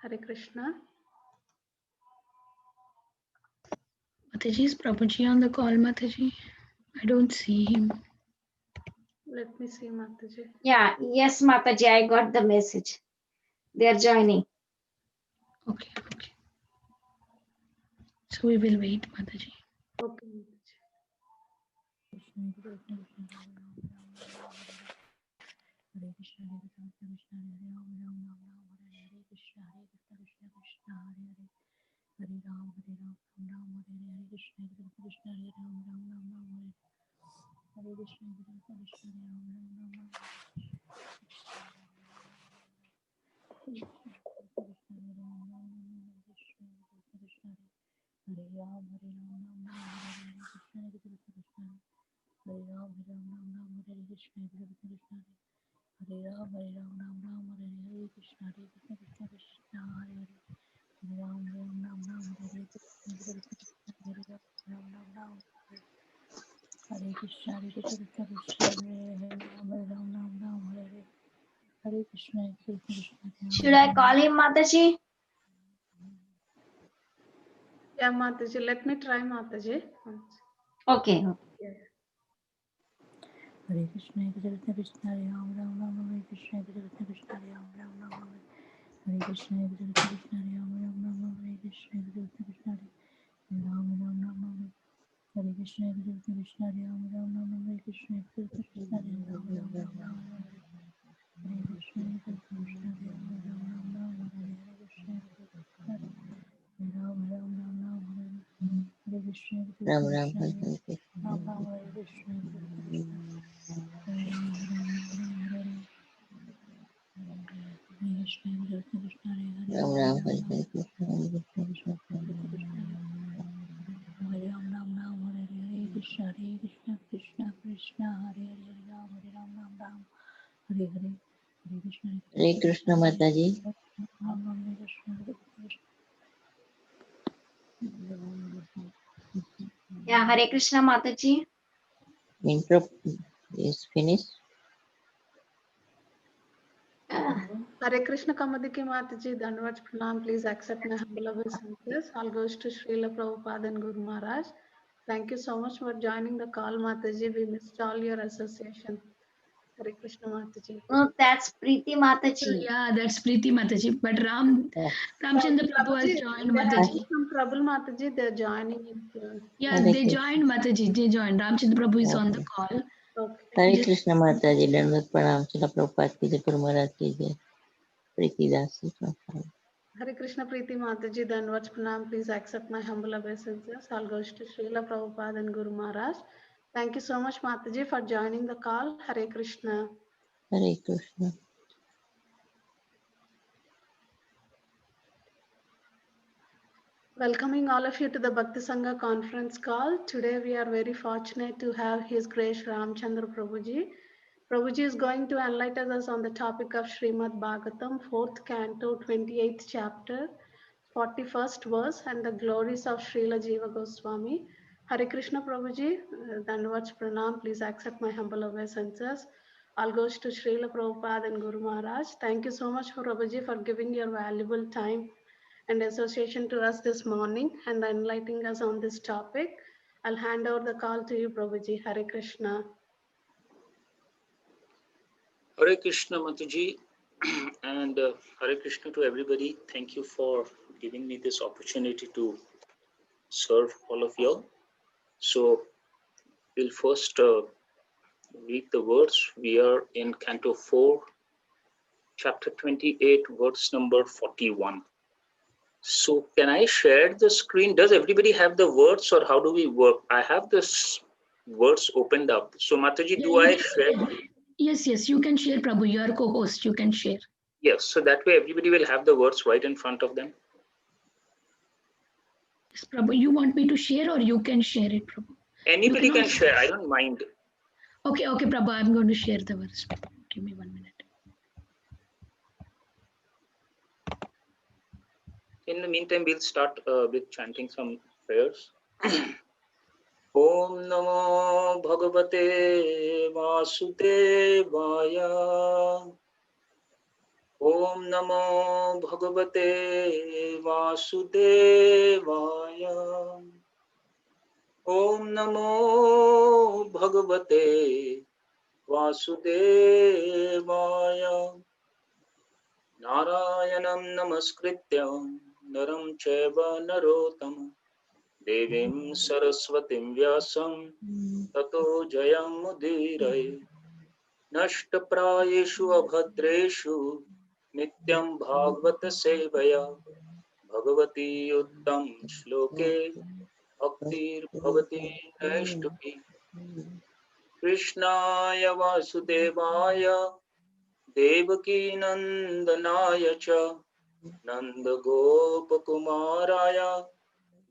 Hare Krishna. Mataji, is Prabhuji on the call, Mataji? I don't see him. Let me see, Mataji. Yeah, yes, Mataji, I got the message. They are joining. Okay. So we will wait, Mataji. Okay, Mataji. Hare Krishna, Hare Krishna, Hare Ram, Hare Ram, Ram Ram, Hare Krishna, Hare Krishna, Hare Ram, Ram, Hare Krishna, Hare Krishna, Hare Ram, Ram. Hare Ram, Hare Ram, Hare Krishna, Hare Ram, Hare Krishna, Hare Krishna, Hare Ram, Hare Ram, Hare Krishna, Hare Krishna, Hare Ram, Hare Krishna, Hare Krishna, Hare Ram, Hare Krishna, Hare Krishna, Hare Krishna, Hare Krishna. Should I call him, Mataji? Yeah, Mataji. Let me try, Mataji. Okay. Yeah. Hare Krishna, Hare Krishna, Hare Ram, Hare Krishna, Hare Krishna, Hare Ram, Hare Krishna, Hare Krishna, Hare Ram, Hare Krishna, Hare Krishna, Hare Ram, Hare Krishna, Hare Krishna, Hare Ram, Hare Krishna, Hare Krishna, Hare Ram, Hare Krishna, Hare Krishna, Hare Ram, Hare Krishna, Hare Krishna, Hare Ram, Hare Krishna, Hare Krishna, Ram Ram, Hare Hare Krishna, Hare Krishna, Ram Ram, Hare Krishna, Hare Krishna, Hare Ram, Hare Krishna, Krishna Krishna, Hare Ram, Ram Ram, Hare Hare, Hare Krishna, Hare Krishna, Mataji. Hare Krishna. Yeah, Hare Krishna, Mataji. Intro is finished. Hare Krishna Kamadiki Mataji, Dandavats Pranam, please accept my humble obeisances. All goes to Srila Prabhupada and Guru Maharaj. Thank you so much for joining the call, Mataji. We missed all your association. Hare Krishna Mataji. No, that's Preeti Mataji. Yeah, that's Preeti Mataji. But Ramachandra Prabhu has joined They had Mataji. some trouble, Mataji. They're joining it. Yeah, Hare they Krishna. joined Mataji. They joined. Ramachandra Prabhu is on the call. Okay. Hare Krishna, Mataji. Dandavad Pranam, Srila Prabhupada ki jai, Guru Maharaj ki jai. Preeti Das ji from Thailand. Hare Krishna Preeti Mataji, Dandavats Pranam, please accept my humble obeisances. All goes to Srila Prabhupada and Guru Maharaj. Thank you so much, Mataji, for joining the call. Hare Krishna. Hare Krishna. Welcoming all of you to the Bhakti Sangha conference call. Today we are very fortunate to have His Grace Ramachandra Prabhuji. Prabhuji is going to enlighten us on the topic of Srimad Bhagavatam, 4th canto, 28th chapter, 41st verse, and the glories of Srila Jiva Goswami. Hare Krishna Prabhuji, Dandavats Pranam, please accept my humble obeisances. All goes to Srila Prabhupada and Guru Maharaj. Thank you so much, Prabhuji, for giving your valuable time and association to us this morning and enlightening us on this topic. I'll hand over the call to you, Prabhuji. Hare Krishna. Hare Krishna Mataji and Hare Krishna to everybody. Thank you for giving me this opportunity to serve all of you. So we'll first read the words. We are in Canto 4, Chapter 28, verse number 41. So can I share the screen? Does everybody have the words or how do we work? I have this words opened up. So Mataji, do I share? Yes, you can share, Prabhu. You are co-host. You can share. Yes, so that way everybody will have the words right in front of them. Yes, Prabhu, you want me to share or you can share it, Prabhu? Anybody can share. I don't mind. Okay, Prabhu. I'm going to share the verse. Give me 1 minute. In the meantime, we'll start with chanting some prayers. Om Namo Bhagavate Vasudevaya. Om Namo Bhagavate Vasudevaya. Om Namo Bhagavate Vasudevaya. Narayanam Namaskrityam Naram Chaiva Narottam Devim Saraswatim Vyasam Tato Jayam Mudiray. Nashtaprayeshu abhadreshu Nityam Bhagavata Sevaya Bhagavati Uttam Shloke Bhaktir Bhavati Naishtuki Krishnaya Vasudevaya Devaki Nandanaya Cha Nanda Gopakumaraya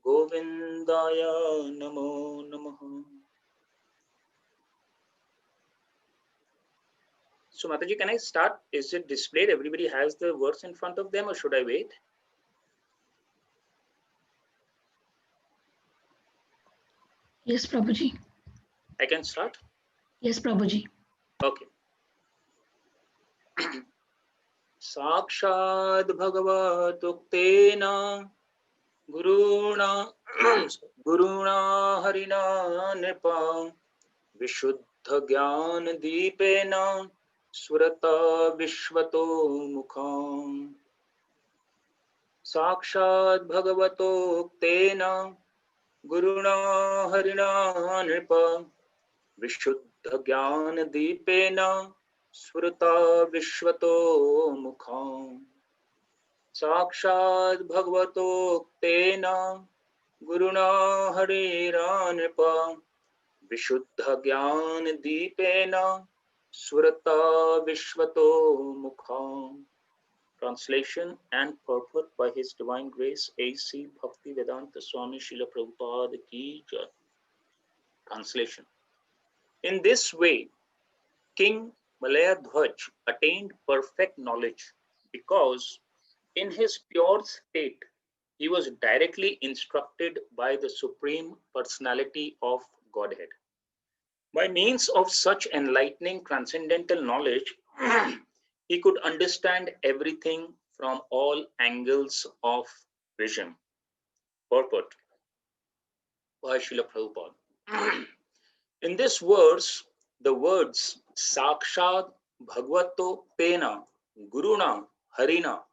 Govindaya Namo Namaha. So Mataji, can I start? Is it displayed? Everybody has the words in front of them, or should I wait? Yes, Prabhuji. I can start? Yes, Prabhuji. Okay. Sakshad Bhagavatuktena Guruna Guruna Harina Nipa Vishuddha Gyan Deepena Surata Vishwato Mukham. Sakshad Bhagavatuktena Guruna Harina Nipa Vishuddha Gyan Deepena Surata Vishwato Mukham. Sakshad Bhagavato Guruna Harira Nripa Vishuddha Gyan Deepena Surata Vishwato Mukham. Translation and purport by His Divine Grace A.C. Bhaktivedanta Swami Srila Prabhupada Ki Jai. Translation. In this way, King Malayadhwaj attained perfect knowledge because in his pure state, he was directly instructed by the Supreme Personality of Godhead. By means of such enlightening transcendental knowledge, he could understand everything from all angles of vision. Purport by Srila Prabhupada. In this verse, the words Sakshat Bhagavato Pena Guruna Harina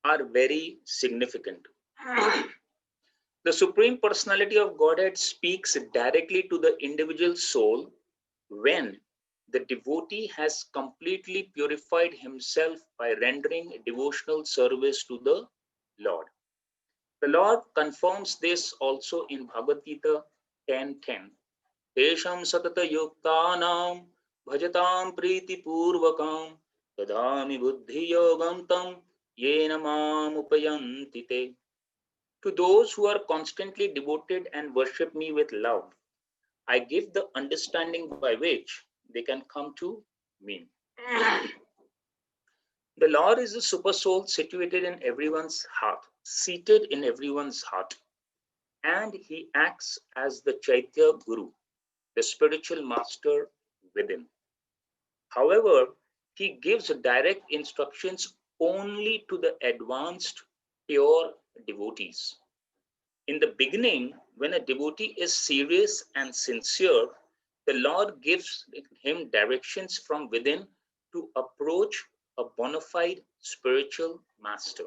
are very significant. The Supreme Personality of Godhead speaks directly to the individual soul when the devotee has completely purified himself by rendering devotional service to the Lord. The Lord confirms this also in Bhagavad-Gita 10:10. Tesham satata yuktanam bhajatam priti purvakam tadami buddhi yogam tam yena mam upayanti te. To those who are constantly devoted and worship me with love, I give the understanding by which they can come to me. The Lord is the super soul situated in everyone's heart, seated in everyone's heart, and he acts as the Chaitya Guru, the spiritual master within. However, he gives direct instructions only to the advanced, pure devotees. In the beginning, when a devotee is serious and sincere, the Lord gives him directions from within to approach a bona fide spiritual master.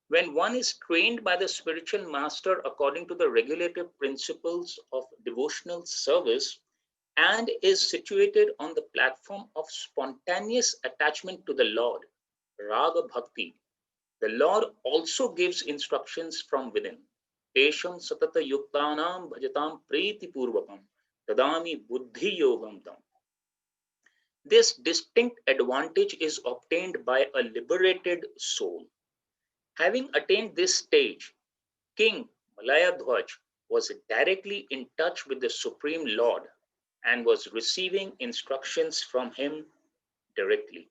When one is trained by the spiritual master according to the regulative principles of devotional service and is situated on the platform of spontaneous attachment to the Lord, Raga Bhakti, the Lord also gives instructions from within. Tesham satata yuktanam bhajatam priti purvakam tadami buddhi yogam tam. This distinct advantage is obtained by a liberated soul. Having attained this stage, King Malayadhwaj was directly in touch with the Supreme Lord and was receiving instructions from him directly.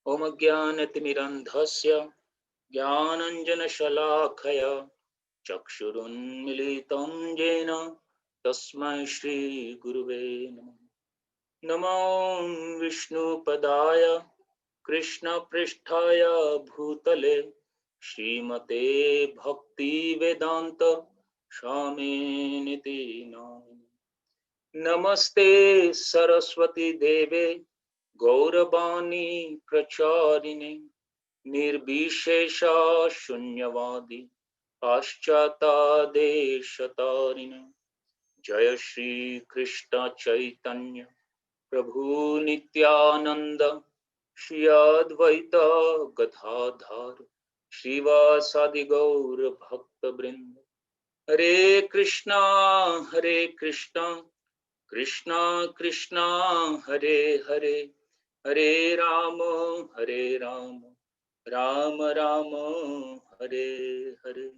Om Jnanatimirandhasya Jnananjana Shalakaya Chakshurunmilitam Jena Tasmai Shri Guruve Namah. Namo Vishnu Padaya Krishna Pristhaya Bhutale Srimate Bhakti Vedanta Swami Niti Namine. Namaste Saraswati Deve Gauravani Pracharine Nirbishesha Shunyavadi Paschata Deshatarine Jaya Shri Krishna Chaitanya Prabhu Nityananda Shri Advaita Gadadhar Srivasadi Gaur Bhakta Brinda Hare Krishna Krishna Krishna Hare Hare Hare Rama Rama Rama Hare Hare.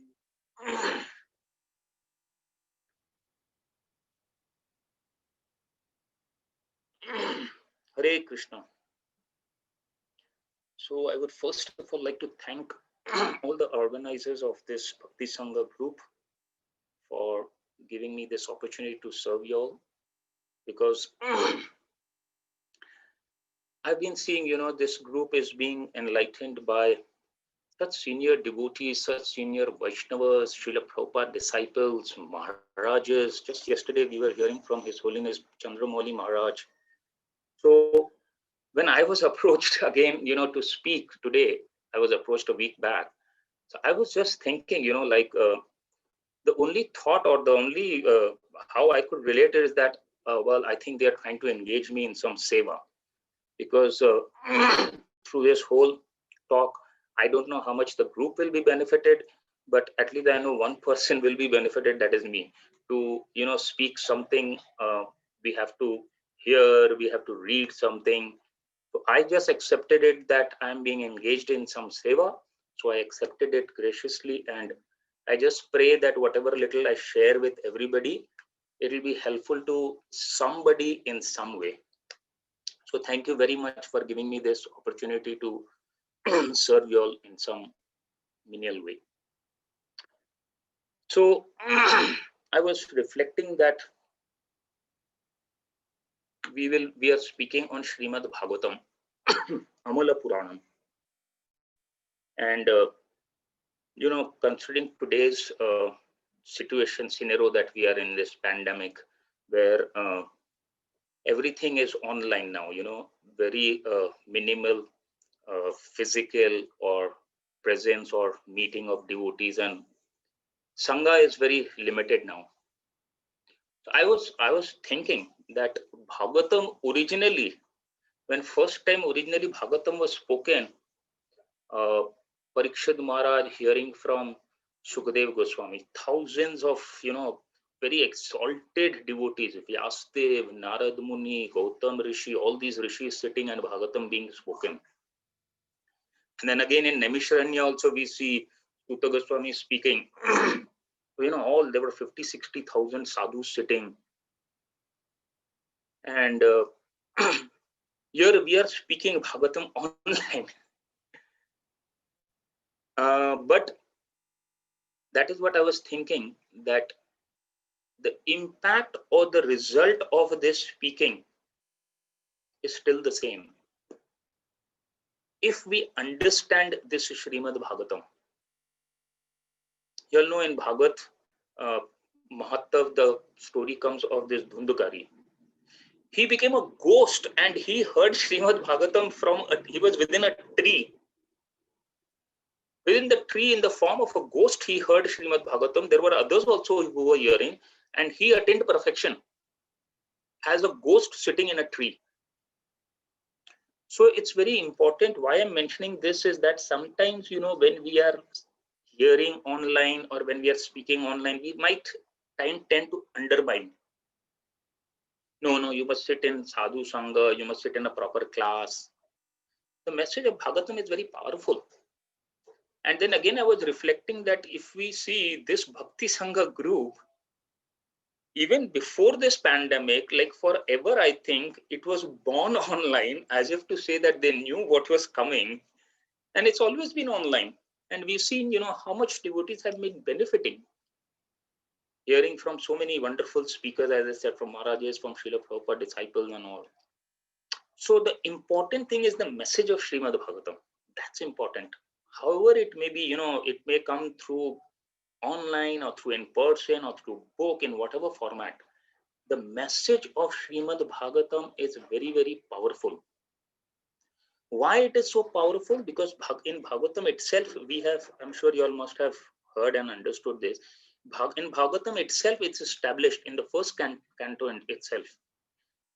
Hare Krishna. So I would first of all like to thank all the organizers of this Bhakti Sangha group for giving me this opportunity to serve you all, because I've been seeing, this group is being enlightened by such senior devotees, such senior Vaishnavas, Srila Prabhupada disciples, Maharajas. Just yesterday we were hearing from His Holiness Chandramauli Maharaj. So when I was approached again, to speak today, I was approached a week back. So I was just thinking, the only thought or the only how I could relate it is that, well, I think they are trying to engage me in some seva, because through this whole talk, I don't know how much the group will be benefited, but at least I know one person will be benefited, that is me. To speak something, we have to hear, we have to read something. So I just accepted it that I'm being engaged in some seva. So I accepted it graciously, and I just pray that whatever little I share with everybody, it will be helpful to somebody in some way. So thank you very much for giving me this opportunity to serve you all in some menial way. So I was reflecting that we are speaking on Srimad Bhagavatam, Amala Puranam, and considering today's situation scenario that we are in, this pandemic, where everything is online now, very minimal physical or presence or meeting of devotees, and Sangha is very limited now. So I was thinking that Bhagavatam originally, when first time originally Bhagavatam was spoken, Parikshit Maharaj hearing from Sukadev Goswami, thousands of very exalted devotees, Vyasadev, Narad Muni, Gautam Rishi, all these rishis sitting and Bhagavatam being spoken. And then again in Naimisharanya also we see Sutta Goswami speaking. All there were 50,000-60,000 sadhus sitting. And here we are speaking Bhagavatam online. But that is what I was thinking, that the impact or the result of this speaking is still the same. If we understand this Srimad Bhagavatam, you'll know in Bhagavat Mahatav, the story comes of this Dhundukari. He became a ghost and he heard Srimad Bhagavatam he was within a tree. Within the tree, in the form of a ghost, he heard Srimad Bhagavatam. There were others also who were hearing, and he attained perfection as a ghost sitting in a tree. So it's very important. Why I'm mentioning this is that sometimes, when we are hearing online or when we are speaking online, we might tend to undermine. No, you must sit in sadhu sangha, you must sit in a proper class. The message of Bhagavatam is very powerful. And then again, I was reflecting that if we see this Bhakti Sangha group, even before this pandemic, like forever, I think it was born online, as if to say that they knew what was coming. And it's always been online. And we've seen, how much devotees have been benefiting. Hearing from so many wonderful speakers, as I said, from Maharajas, from Srila Prabhupada disciples and all. So the important thing is the message of Srimad Bhagavatam. That's important. However, it may be, it may come through online or through in person or through book, in whatever format. The message of Srimad Bhagavatam is very, very powerful. Why it is so powerful? Because in Bhagavatam itself, we have, I'm sure you all must have heard and understood this. In Bhagavatam itself, it's established in the first canto itself.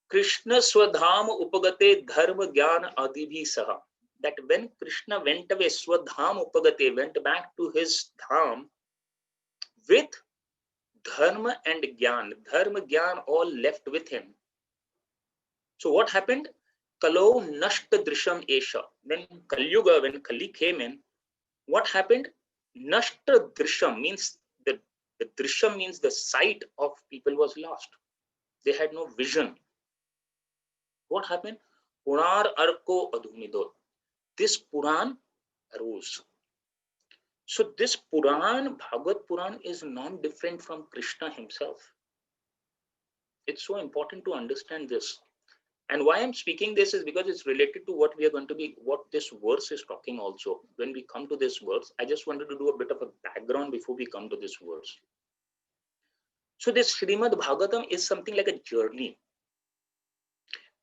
Krishna Swadham Upagate Dharma Jnana Adibhi Saha. That when Krishna went away, Swadham Upagate, went back to his dham with Dharma and Jnana. Dharma Jnana all left with him. So what happened? Kalo Nashta Drisham Esha. When Kali Yuga, when Kali came in, what happened? Nashta Drisham means the Drisham means the sight of people was lost. They had no vision. What happened? Punar Arko Adhunido. This Puran arose. So this Puran, Bhagavad Puran, is not different from Krishna himself. It's so important to understand this. And why I'm speaking this is because it's related to what we are going to be, what this verse is talking also. When we come to this verse, I just wanted to do a bit of a background before we come to this verse. So this Srimad Bhagavatam is something like a journey.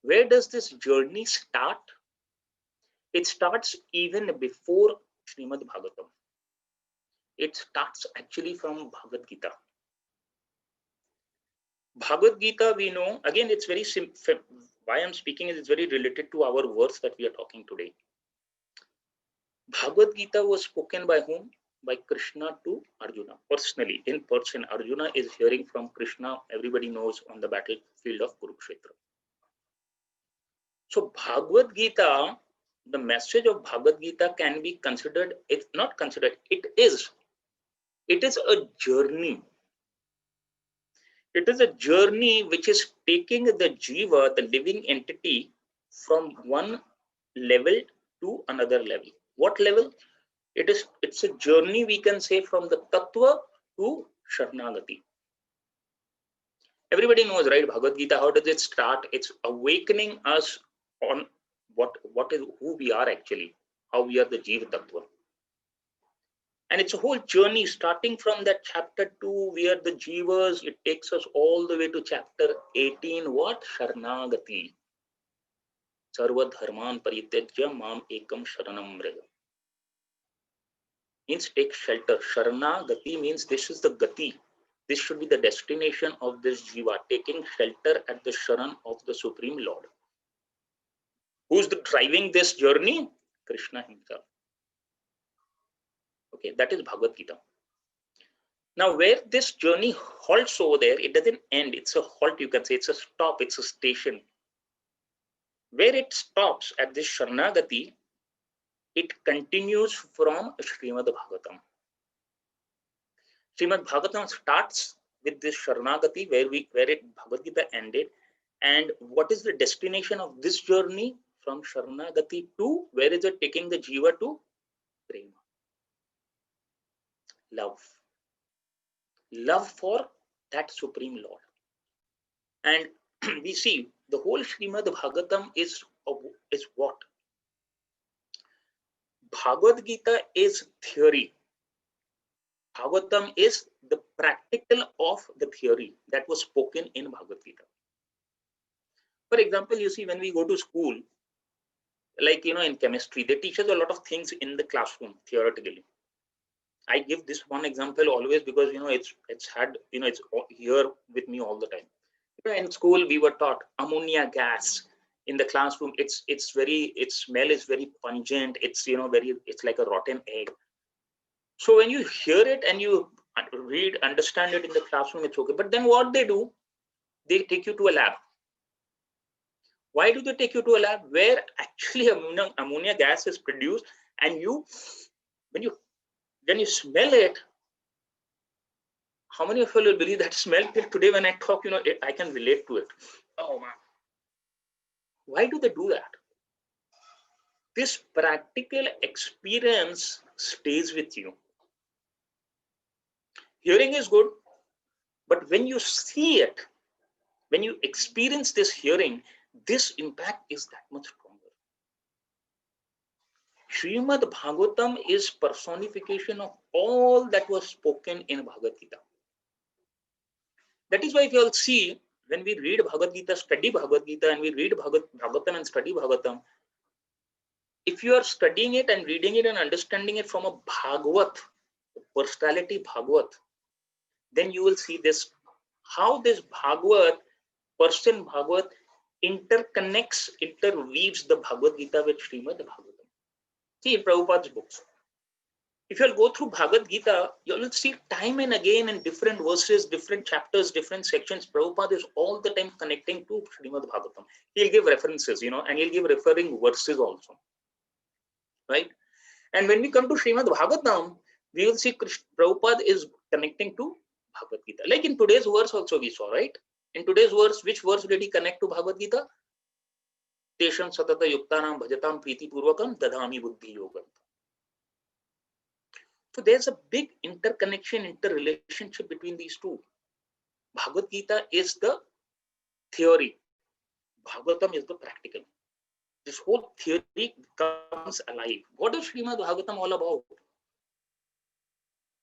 Where does this journey start? It starts even before Srimad Bhagavatam. It starts actually from Bhagavad Gita. Bhagavad Gita, we know, again, it's very simple. Why I'm speaking is it's very related to our verse that we are talking today. Bhagavad Gita was spoken by whom? By Krishna to Arjuna, personally, in person. Arjuna is hearing from Krishna, everybody knows, on the battlefield of Kurukshetra. So Bhagavad Gita, the message of Bhagavad Gita can be considered, it's not considered, it is a journey. It is a journey which is taking the Jiva, the living entity, from one level to another level. What level? It's a journey, we can say, from the Tattva to Sharanagati. Everybody knows, right? Bhagavad Gita, how does it start? It's awakening us on what is who we are actually, how we are the Jiva Tattva. And it's a whole journey starting from that chapter 2, where the Jivas, it takes us all the way to chapter 18. What? Sharanagati. Sarva dharman parityajya mam ekam sharanam vraja. Means take shelter. Sharanagati means this is the gati. This should be the destination of this Jiva, taking shelter at the Sharan of the Supreme Lord. Who's driving this journey? Krishna himself. Okay, that is Bhagavad Gita. Now, where this journey halts over there, it doesn't end. It's a halt, you can say. It's a stop. It's a station. Where it stops at this Sharanagati, it continues from Srimad Bhagavatam. Srimad Bhagavatam starts with this Sharanagati, where Bhagavad Gita ended. And what is the destination of this journey? From Sharanagati to, where is it taking the Jiva to? Prema. Love. Love for that Supreme Lord. And we see the whole Srimad Bhagavatam is what? Bhagavad Gita is theory. Bhagavatam is the practical of the theory that was spoken in Bhagavad Gita. For example, you see, when we go to school, like, in chemistry, they teach us a lot of things in the classroom, theoretically. I give this one example always because, it's here with me all the time. In school, we were taught ammonia gas in the classroom. Its smell is very pungent. It's, it's like a rotten egg. So when you hear it and you understand it in the classroom, it's okay. But then what they do, they take you to a lab. Why do they take you to a lab where actually ammonia gas is produced, and when you smell it, how many of you will believe that smell? Till today when I talk, I can relate to it. Oh man. Why do they do that? This practical experience stays with you. Hearing is good, but when you see it, when you experience this hearing, this impact is that much stronger. Srimad Bhagavatam is personification of all that was spoken in Bhagavad Gita. That is why if you all see, when we read Bhagavad Gita, study Bhagavad Gita, and we read Bhagavatam and study Bhagavatam, if you are studying it and reading it and understanding it from a Bhagavat, personality Bhagavat, then you will see this, how this Bhagavat, person Bhagavat, interconnects, interweaves the Bhagavad Gita with Srimad Bhagavatam. See, in Prabhupada's books, if you'll go through Bhagavad Gita, you'll see time and again in different verses, different chapters, different sections, Prabhupada is all the time connecting to Srimad Bhagavatam. He'll give references, and he'll give referring verses also, right? And when we come to Srimad Bhagavatam, we will see Prabhupada is connecting to Bhagavad Gita. Like in today's verse also we saw, right? In today's verse, which verse did he connect to Bhagavad Gita? Tesham satata yuktanam bhajatam priti purvakam dadhami buddhi yogam. So there's a big interconnection, interrelationship between these two. Bhagavad Gita is the theory. Bhagavatam is the practical. This whole theory comes alive. What is Srimad Bhagavatam all about?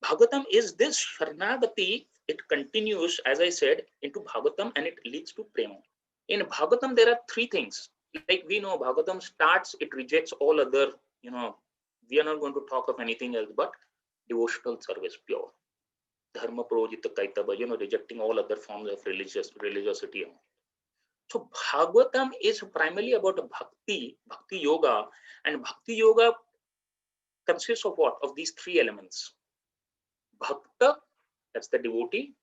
Bhagavatam is this Sharanagati. It continues, as I said, into Bhagavatam and it leads to Prema. In Bhagavatam, there are three things. Like we know, Bhagavatam starts, it rejects all other, we are not going to talk of anything else but devotional service, pure. Dharma projita kaitaba, rejecting all other forms of religiosity. So Bhagavatam is primarily about bhakti yoga, and bhakti yoga consists of what? Of these three elements. Bhakta, that's the devotee.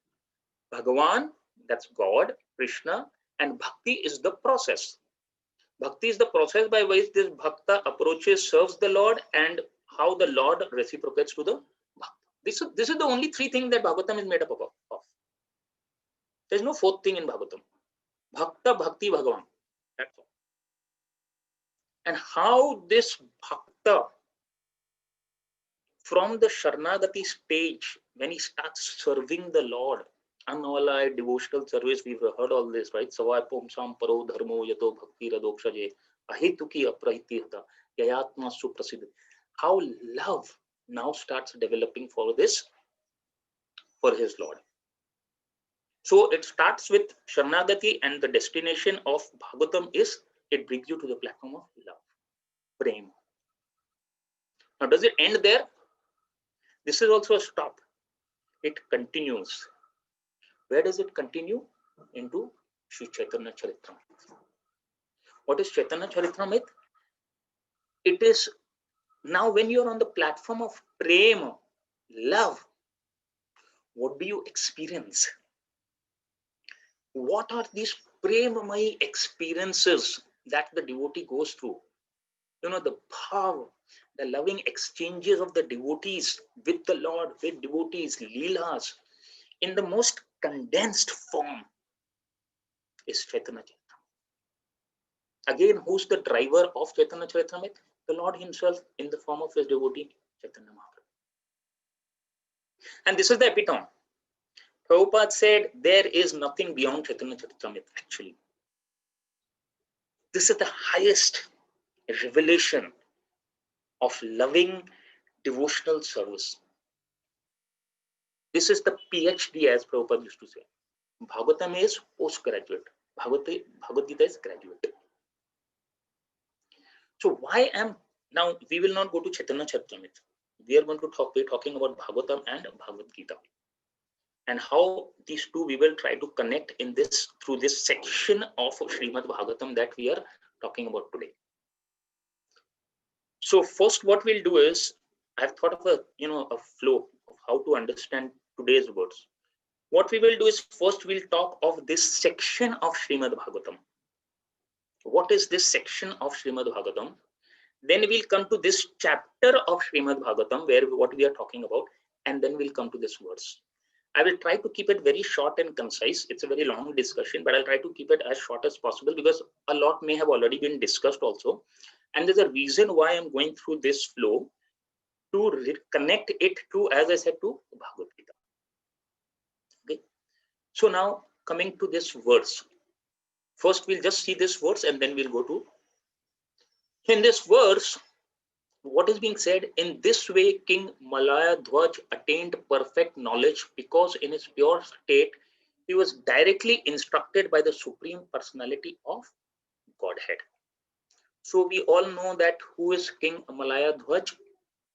Bhagavan, that's God, Krishna, and bhakti is the process. Bhakti is the process by which this bhakta approaches, serves the Lord, and how the Lord reciprocates to the bhakta. This is the only three things that Bhagavatam is made up of. There's no fourth thing in Bhagavatam. Bhakta, Bhakti, Bhagavan. That's all. And how this bhakta, from the Sharanagati stage, when he starts serving the Lord, unallied devotional service, we've heard all this, right? Savapom sam paro dharmo yato bhakti radokshaje ahituki aprahitihata yayatma suprasid. How love now starts developing for his Lord. So it starts with Sharanagati, and the destination of Bhagavatam is, it brings you to the platform of love, prema. Now, does it end there? This is also a stop. It continues. Where does it continue? Into Sri Chaitanya Charitamrita. What is Chaitanya Charitamrita? It is now when you're on the platform of prema, love, what do you experience? What are these premamai experiences that the devotee goes through? The power, the loving exchanges of the devotees with the Lord, with devotees, leelas, in the most condensed form is Chaitanya Charitamrita. Again, who's the driver of Chaitanya Charitamrita? The Lord himself in the form of his devotee, Chaitanya Mahaprabhu. And this is the epitome. Prabhupada said there is nothing beyond Chaitanya Charitamrita actually. This is the highest revelation of loving devotional service. This is the PhD, as Prabhupada used to say. Bhagavatam is postgraduate. Bhagavad Gita is graduate. So why now we will not go to Chaitanya Charitamrita. We are going to be talking about Bhagavatam and Bhagavad Gita, and how these two we will try to connect in this through this section of Srimad Bhagavatam that we are talking about today. So first, what we'll do is, I've thought of a flow of how to understand today's words. What we will do is, first we'll talk of this section of Srimad Bhagavatam. What is this section of Srimad Bhagavatam? Then we'll come to this chapter of Srimad Bhagavatam, where what we are talking about, and then we'll come to this verse. I will try to keep it very short and concise. It's a very long discussion, but I'll try to keep it as short as possible because a lot may have already been discussed also. And there's a reason why I'm going through this flow, to connect it to, as I said, to Bhagavad Gita. Okay. So now coming to this verse. First, we'll just see this verse and then we'll go to. In this verse, what is being said? In this way, King Malaya Dhwaj attained perfect knowledge because in his pure state, he was directly instructed by the Supreme Personality of Godhead. So we all know that who is King Malaya Dhwaj?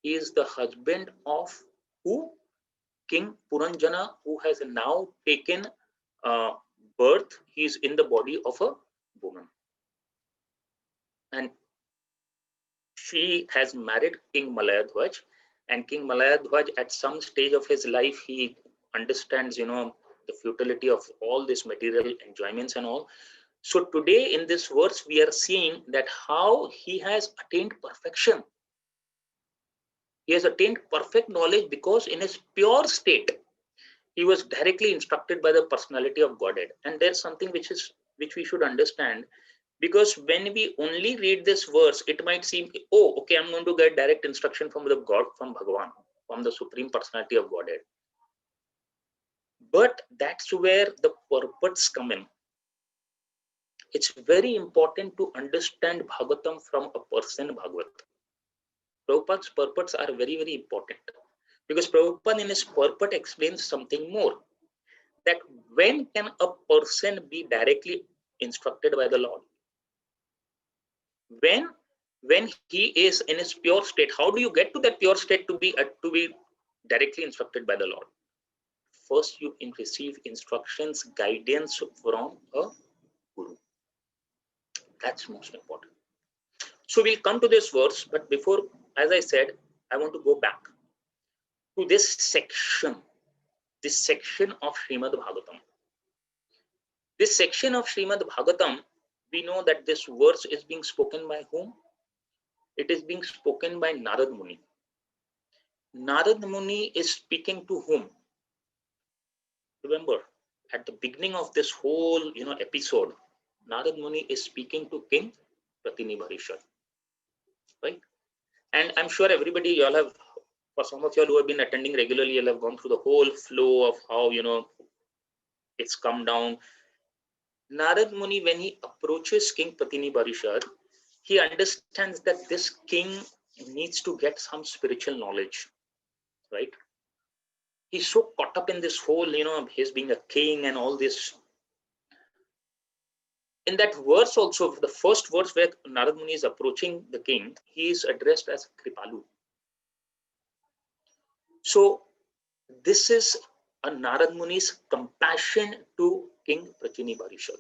He is the husband of who? King Puranjana, who has now taken birth. He is in the body of a woman. And she has married King Malaya Dhwaj. And King Malaya Dhwaj, at some stage of his life, he understands, the futility of all this material enjoyments and all. So today in this verse, we are seeing that how he has attained perfection. He has attained perfect knowledge because in his pure state, he was directly instructed by the personality of Godhead. And there's something which we should understand, because when we only read this verse, it might seem, oh, okay, I'm going to get direct instruction from the God, from Bhagavan, from the Supreme Personality of Godhead. But that's where the purports come in. It's very important to understand Bhagavatam from a person Bhagavat. Prabhupada's purports are very, very important, because Prabhupada in his purport explains something more, that when can a person be directly instructed by the Lord? When he is in his pure state. How do you get to that pure state to be directly instructed by the Lord? First, you receive instructions, guidance from a guru. That's most important. So we'll come to this verse, but before, as I said, I want to go back to this section of Srimad Bhagavatam. This section of Srimad Bhagavatam, we know that this verse is being spoken by whom? It is being spoken by Narad Muni. Narad Muni is speaking to whom? Remember, at the beginning of this whole episode, Narad Muni is speaking to King Pratini-Bharishad, right? And I'm sure everybody, y'all have, for some of y'all who have been attending regularly, you'll have gone through the whole flow of how it's come down. Narad Muni, when he approaches King Pratini-Bharishad, he understands that this king needs to get some spiritual knowledge, right? He's so caught up in this whole, his being a king and all this. In that verse also, the first verse where Narad Muni is approaching the king, he is addressed as Kripalu. So this is a Narad Muni's compassion to King Pratini-Bharishad.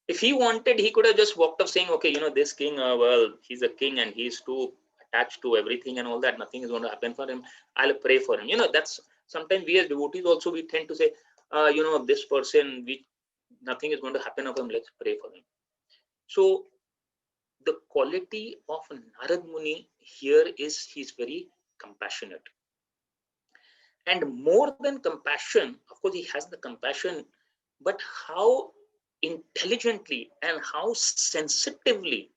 If he wanted, he could have just walked up saying, okay, this king, well, he's a king and he's too attached to everything and all that. Nothing is going to happen for him. I'll pray for him. That's sometimes we as devotees also, we tend to say, this person, nothing is going to happen of him. Let's pray for him. So the quality of Narad Muni here is he's very compassionate. And more than compassion, of course, he has the compassion, but how intelligently and how sensitively,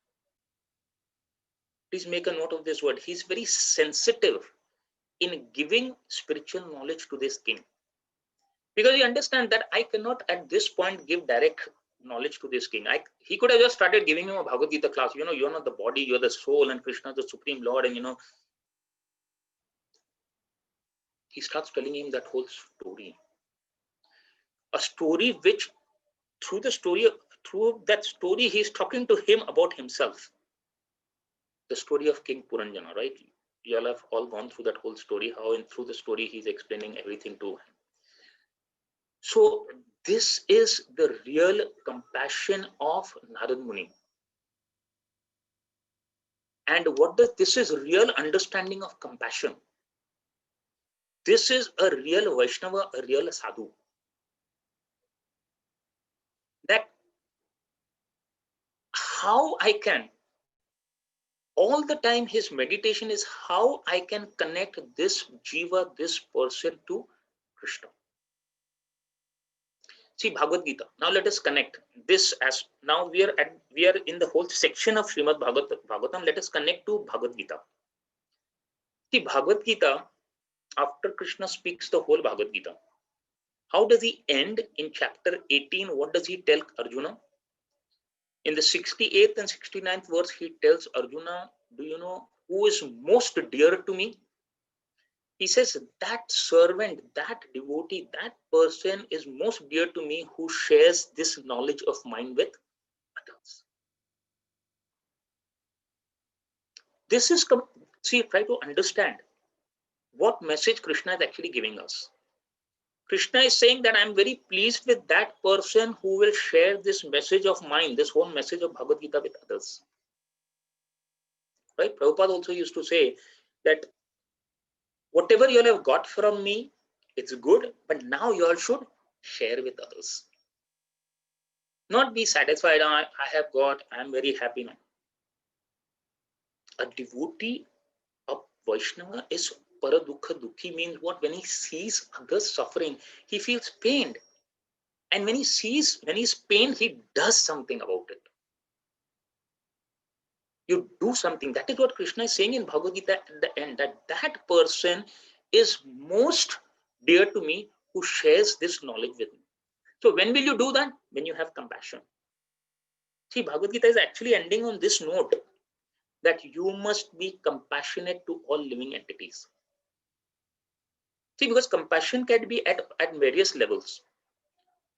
please make a note of this word, he's very sensitive in giving spiritual knowledge to this king, because he understands that I cannot at this point give direct knowledge to this king. He could have just started giving him a Bhagavad-Gita class. You're not the body, you're the soul, and Krishna is the Supreme Lord, and he starts telling him that whole story, a story which through that story he's talking to him about himself. The story of King Puranjana, right? You all have all gone through that whole story, how through the story he's explaining everything to him. So this is the real compassion of Narad Muni. And this is real understanding of compassion. This is a real Vaishnava, a real sadhu. That how I can, all the time his meditation is how I can connect this Jiva, this person to Krishna. See Bhagavad-Gita. Now let us connect this as, now we are in the whole section of Srimad Bhagavatam. Let us connect to Bhagavad-Gita. See Bhagavad-Gita, after Krishna speaks the whole Bhagavad-Gita, How does he end in chapter 18? What does he tell Arjuna? In the 68th and 69th verse, he tells Arjuna, do you know who is most dear to me? He says, that servant, that devotee, that person is most dear to me who shares this knowledge of mine with others. This is, see, try to understand what message Krishna is actually giving us. Krishna is saying that I'm very pleased with that person who will share this message of mine, this whole message of Bhagavad Gita with others. Right? Prabhupada also used to say that whatever you all have got from me, it's good, but now you all should share with others. Not be satisfied, I have got, I'm very happy now. A devotee, a Vaishnava is paradukha dukhi, means what? When he sees others suffering, he feels pained. And when he's pained, he does something about it. You do something. That is what Krishna is saying in Bhagavad Gita at the end, that person is most dear to me who shares this knowledge with me. So when will you do that? When you have compassion. See, Bhagavad Gita is actually ending on this note, that you must be compassionate to all living entities. See, because compassion can be at various levels.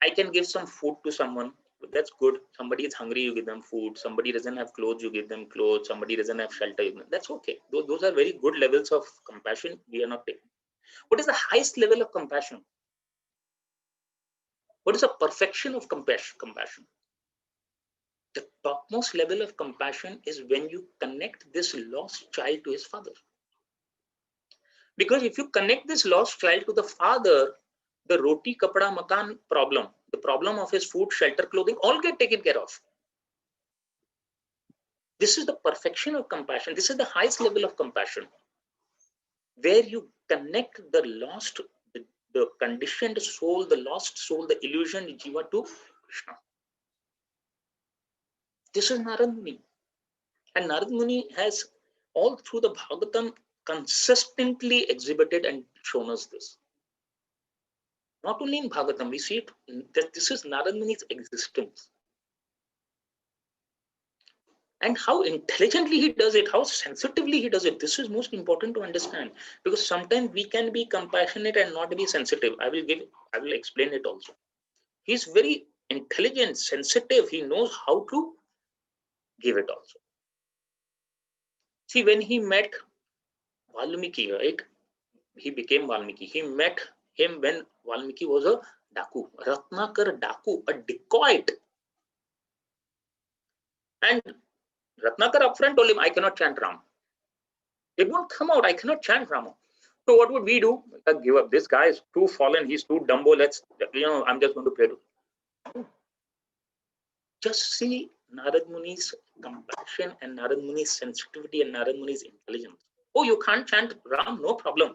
I can give some food to someone. That's good. Somebody is hungry, you give them food. Somebody doesn't have clothes, you give them clothes. Somebody doesn't have shelter, that's okay. Those are very good levels of compassion. We are not taking. What is the highest level of compassion? What is the perfection of compassion? The topmost level of compassion is when you connect this lost child to his father. Because if you connect this lost child to the father, the roti, kapda, makan problem, the problem of his food, shelter, clothing, all get taken care of. This is the perfection of compassion. This is the highest level of compassion, where you connect the lost, the conditioned soul, the lost soul, the illusion, Jiva to Krishna. This is Narad Muni. And Narad Muni has, all through the Bhagavatam, consistently exhibited and shown us this. Not only in Bhagavatam, we see it, that this is Narad Muni's existence. And how intelligently he does it, how sensitively he does it. This is most important to understand, because sometimes we can be compassionate and not be sensitive. I will explain it also. He's very intelligent, sensitive. He knows how to give it also. See, when he met Valmiki, right? He became Valmiki. He met him when Valmiki was a Daku, Ratnakar Daku, a dacoit. And Ratnakar upfront told him, I cannot chant Ram. It won't come out. I cannot chant Rama. So what would we do? Give up. This guy is too fallen. He's too dumbo. I'm just going to pray to him. Just see Narad Muni's compassion and Narad Muni's sensitivity and Narad Muni's intelligence. Oh, you can't chant Ram? No problem.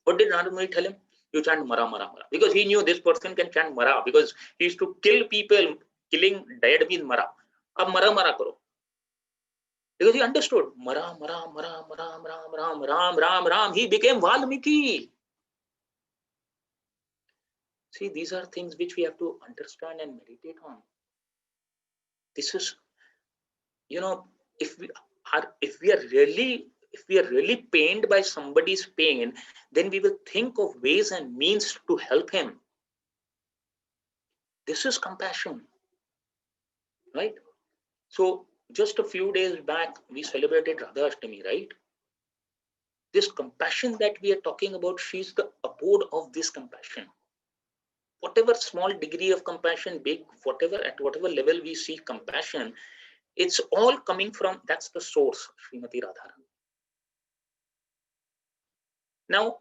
What did Narad Muni tell him? You chant Mara, Mara, Mara. Because he knew this person can chant Mara, because he used to kill people. Killing dead means Mara. Ab Mara, Mara karo. Because he understood. Mara, Mara, Mara, Ram, Ram, Ram, Ram, Ram, Ram. He became Valmiki. See, these are things which we have to understand and meditate on. This is, if we are really pained by somebody's pain, then we will think of ways and means to help him. This is compassion, right? So just a few days back, we celebrated Radha Ashtami, right? This compassion that we are talking about, she's the abode of this compassion. Whatever small degree of compassion, big, at whatever level we see compassion, it's all coming from, that's the source, Srimati Radharani. Now,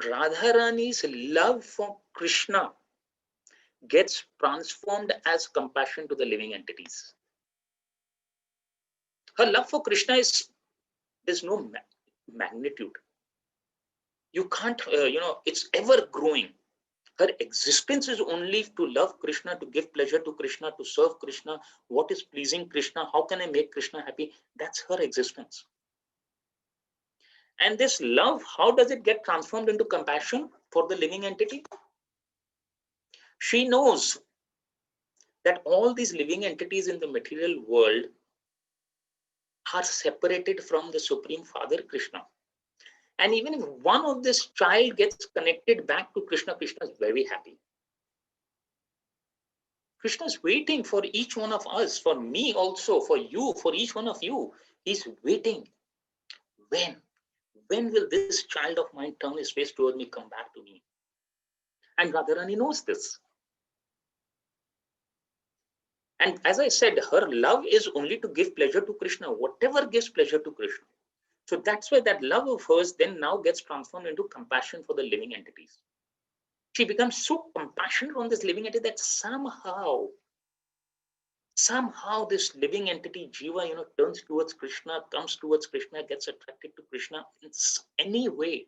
Radharani's love for Krishna gets transformed as compassion to the living entities. Her love for Krishna there's no magnitude. You can't, it's ever growing. Her existence is only to love Krishna, to give pleasure to Krishna, to serve Krishna. What is pleasing Krishna? How can I make Krishna happy? That's her existence. And this love, how does it get transformed into compassion for the living entity? She knows that all these living entities in the material world are separated from the Supreme Father, Krishna. And even if one of this child gets connected back to Krishna, Krishna is very happy. Krishna is waiting for each one of us, for me also, for you, for each one of you. He's waiting. When will this child of mine turn his face toward me, come back to me? And Radharani knows this. And as I said, her love is only to give pleasure to Krishna, whatever gives pleasure to Krishna. So that's why that love of hers then now gets transformed into compassion for the living entities. She becomes so compassionate on this living entity that somehow this living entity, Jiva, turns towards Krishna, comes towards Krishna, gets attracted to Krishna in any way.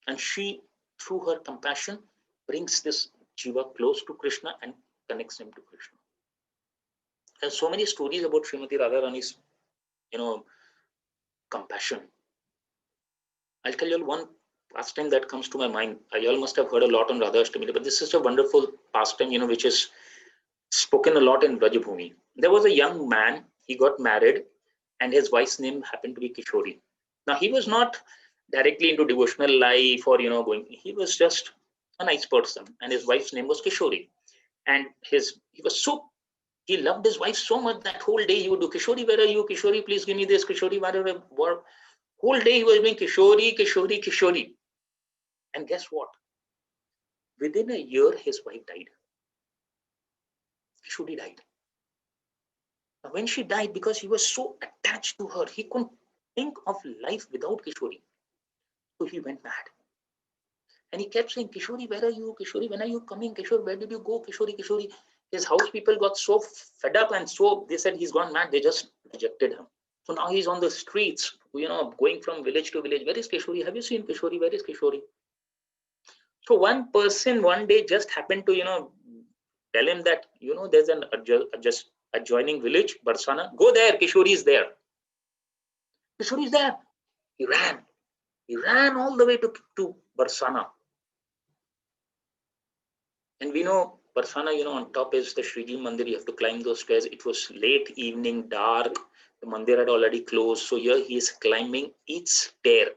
And she, through her compassion, brings this Jiva close to Krishna and connects him to Krishna. There's so many stories about Srimati Radharani's, compassion. I'll tell you all one pastime that comes to my mind. You all must have heard a lot on Radha Ashtami, but this is a wonderful pastime, which is spoken a lot in Brajabhumi. There was a young man, he got married, and his wife's name happened to be Kishori. Now, he was not directly into devotional life or, he was just a nice person, and his wife's name was Kishori. And he loved his wife so much that whole day he would do, Kishori, where are you? Kishori, please give me this. Kishori, where? Whole day he was doing Kishori, Kishori, Kishori. And guess what? Within a year, his wife died. Kishori died. Now, when she died, because he was so attached to her, he couldn't think of life without Kishori. So he went mad. And he kept saying, Kishori, where are you? Kishori, when are you coming? Kishori, where did you go? Kishori, Kishori. His house people got so fed up and so they said he's gone mad. They just rejected him. So now he's on the streets, going from village to village. Where is Kishori? Have you seen Kishori? Where is Kishori? So one person one day just happened to, tell him that, there's an just adjoining village, Barsana. Go there, Kishori is there. Kishori is there. He ran. He ran all the way to Barsana. And we know Barsana, on top is the Shriji Mandir. You have to climb those stairs. It was late evening, dark. The Mandir had already closed. So here he is climbing each stair,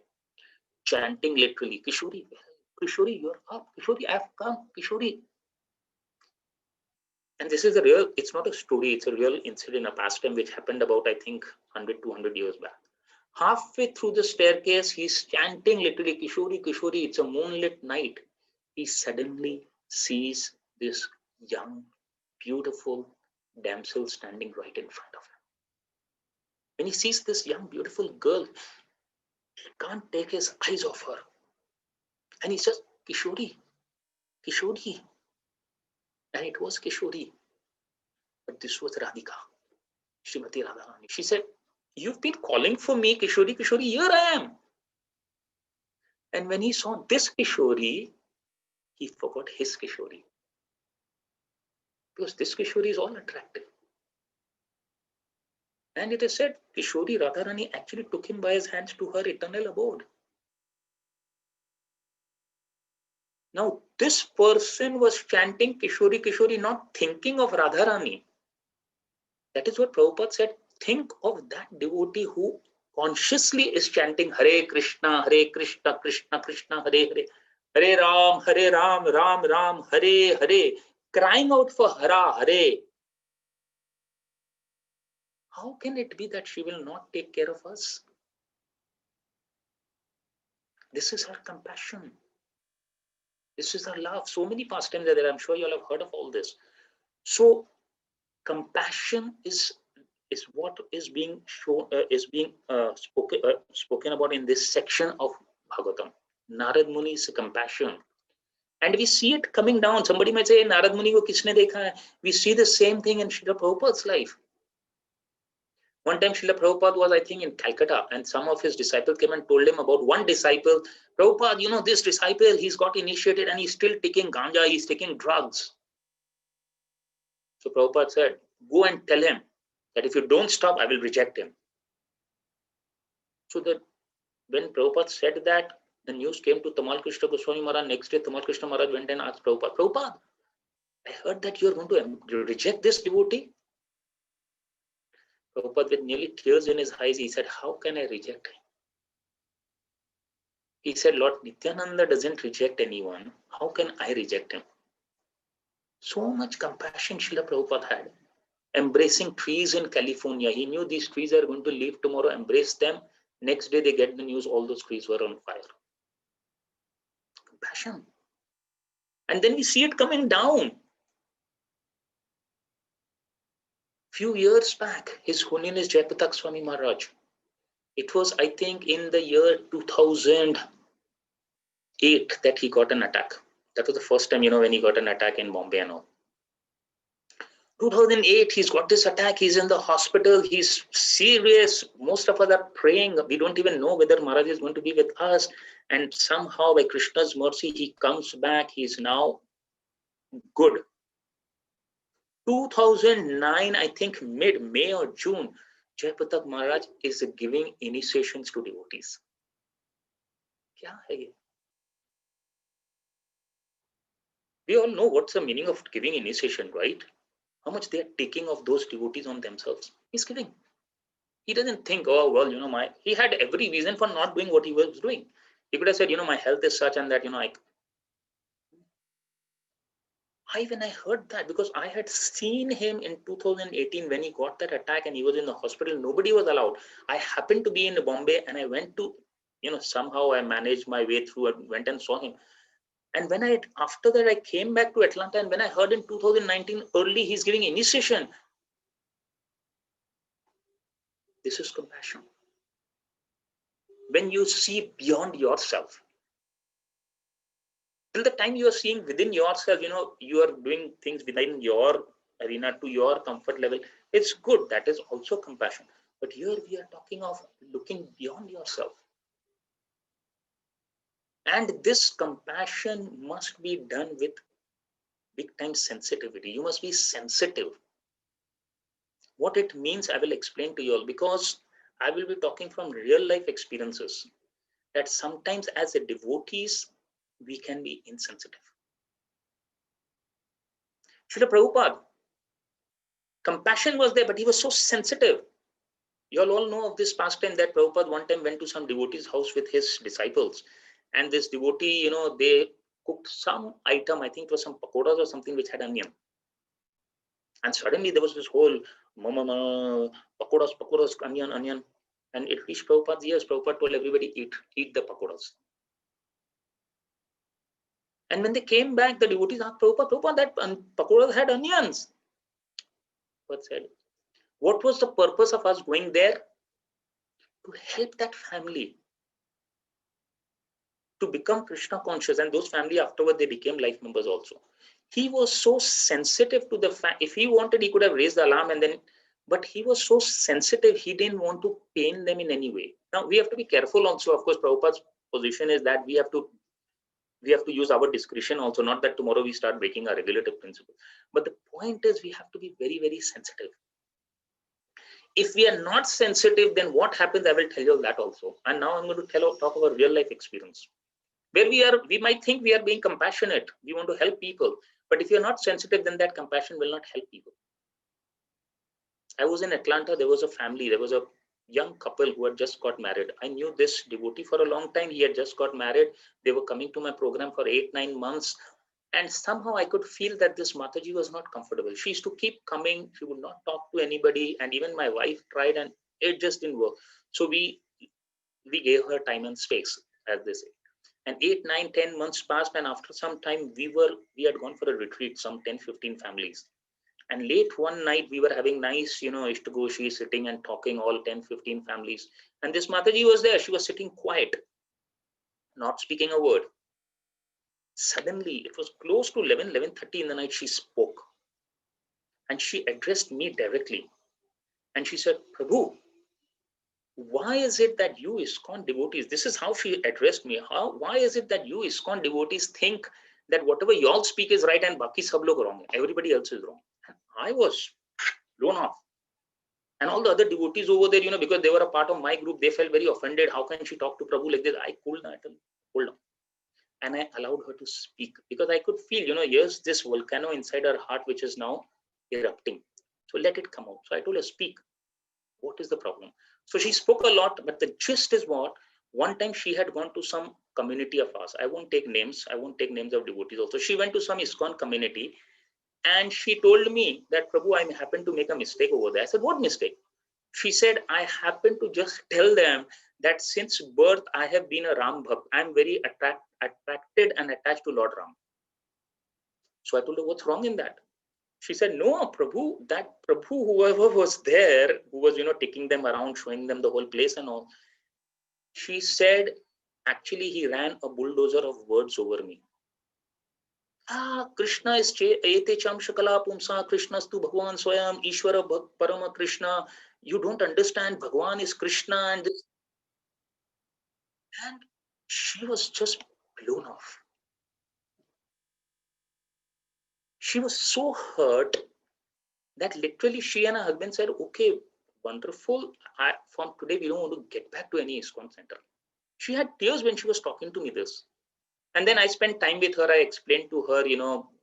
chanting literally, Kishori, Kishori, you're up. Kishori, I have come. Kishori. And this is it's not a story. It's a real incident, a pastime which happened about, I think, 100, 200 years back. Halfway through the staircase, he's chanting literally, Kishori, Kishori. It's a moonlit night. He suddenly sees this young, beautiful damsel standing right in front of him. When he sees this young, beautiful girl, he can't take his eyes off her. And he says, Kishori, Kishori. And it was Kishori. But this was Radhika, Srimati Radharani. She said, you've been calling for me, Kishori, Kishori, here I am. And when he saw this Kishori, he forgot his Kishori. Because this Kishori is all attractive. And it is said, Kishori Radharani actually took him by his hands to her eternal abode. Now, this person was chanting Kishori, Kishori, not thinking of Radharani. That is what Prabhupada said. Think of that devotee who consciously is chanting Hare Krishna, Krishna Krishna, Hare Hare, Hare Ram, Ram Ram, Hare Hare, crying out for Hara, Hare. How can it be that she will not take care of us? This is her compassion. This is her love. So many pastimes are there. I'm sure you all have heard of all this. So compassion is what is being shown, spoken about in this section of Bhagavatam. Narad Muni's compassion. And we see it coming down. Somebody might say, Narad Muni ko kisne dekha hai? We see the same thing in Srila Prabhupada's life. One time Srila Prabhupada was, I think, in Calcutta, and some of his disciples came and told him about one disciple. Prabhupada, this disciple, he's got initiated and he's still taking ganja, he's taking drugs. So Prabhupada said, go and tell him that if you don't stop, I will reject him. So that when Prabhupada said that, the news came to Tamal Krishna Goswami Maharaj. Next day, Tamal Krishna Maharaj went and asked Prabhupada, Prabhupada, I heard that you are going to reject this devotee. Prabhupada, with nearly tears in his eyes, he said, how can I reject him? He said, Lord Nityananda doesn't reject anyone. How can I reject him? So much compassion Srila Prabhupada had. Embracing trees in California. He knew these trees are going to leave tomorrow, embrace them. Next day they get the news, all those trees were on fire. Compassion. And then we see it coming down. Few years back, His Holiness Jayapatak Swami Maharaj. It was, I think, in the year 2008 that he got an attack. That was the first time, when he got an attack in Bombay and all. 2008, he's got this attack. He's in the hospital. He's serious. Most of us are praying. We don't even know whether Maharaj is going to be with us. And somehow, by Krishna's mercy, he comes back. He's now good. 2009, I think mid-May or June, Jayapatak Maharaj is giving initiations to devotees. Kya hai ye? We all know what's the meaning of giving initiation, right? How much they are taking of those devotees on themselves. He's giving. He doesn't think, oh, well, he had every reason for not doing what he was doing. He could have said, my health is such and that, when I heard that, because I had seen him in 2018 when he got that attack and he was in the hospital, nobody was allowed. I happened to be in Bombay and I went to, somehow I managed my way through and went and saw him. And when after that, I came back to Atlanta, and when I heard in 2019 early, he's giving initiation. This is compassion. When you see beyond yourself, till the time you are seeing within yourself, you are doing things within your arena to your comfort level. It's good. That is also compassion. But here we are talking of looking beyond yourself. And this compassion must be done with big time sensitivity. You must be sensitive. What it means, I will explain to you all, because I will be talking from real life experiences that sometimes as a devotees, we can be insensitive. Srila Prabhupada, compassion was there, but he was so sensitive. You all know of this pastime that Prabhupada one time went to some devotee's house with his disciples. And this devotee, they cooked some item, I think it was some pakoras or something which had onion. And suddenly there was this whole pakoras, onion. And it reached Prabhupada's ears. Prabhupada told everybody, eat the pakoras. And when they came back, the devotees asked Prabhupada, that pakoras had onions. Prabhupada said, what was the purpose of us going there? To help that family to become Krishna conscious. And those family afterward, they became life members also. He was so sensitive to the fact, if he wanted, he could have raised the alarm but he was so sensitive, he didn't want to pain them in any way. Now, we have to be careful also. Of course, Prabhupada's position is that we have to use our discretion also, not that tomorrow we start breaking our regulative principle. But the point is, we have to be very, very sensitive. If we are not sensitive, then what happens, I will tell you that also. And now I'm going to talk about real life experience. Where we might think we are being compassionate. We want to help people. But if you're not sensitive, then that compassion will not help people. I was in Atlanta. There was a family. There was a young couple who had just got married. I knew this devotee for a long time. He had just got married. They were coming to my program for 8-9 months. And somehow I could feel that this Mataji was not comfortable. She used to keep coming. She would not talk to anybody. And even my wife tried and it just didn't work. So we gave her time and space, as they say. And 8, 9, 10 months passed. And after some time, we had gone for a retreat, some 10, 15 families. And late one night, we were having nice, Ishtagoshi, sitting and talking, all 10, 15 families. And this Mataji was there. She was sitting quiet, not speaking a word. Suddenly, it was close to 11:30 in the night, she spoke. And she addressed me directly. And she said, Prabhu, why is it that you ISKCON devotees, this is how she addressed me, why is it that you ISKCON devotees think that whatever y'all speak is right and baki sab log wrong, everybody else is wrong? And I was blown off. And all the other devotees over there, because they were a part of my group, they felt very offended. How can she talk to Prabhu like this? I cooled down, hold on. And I allowed her to speak because I could feel, here's this volcano inside her heart, which is now erupting. So let it come out. So I told her, speak. What is the problem? So she spoke a lot, but the gist is what? One time she had gone to some community of ours. I won't take names. I won't take names of devotees also. She went to some ISKCON community and she told me that, Prabhu, I happened to make a mistake over there. I said, what mistake? She said, I happened to just tell them that since birth, I have been a Ram Bhakt. I'm very attracted and attached to Lord Ram. So I told her, what's wrong in that? She said, no, Prabhu, that Prabhu, whoever was there, who was, taking them around, showing them the whole place and all. She said, actually, he ran a bulldozer of words over me. Krishna is ete cham shakala pumsa, Krishnastu Bhagwan Swayam, Ishvara Parama Krishna. You don't understand, Bhagwan is Krishna and this. And she was just blown off. She was so hurt that literally she and her husband said, okay, wonderful. From today, we don't want to get back to any ISKCON center. She had tears when she was talking to me this. And then I spent time with her. I explained to her,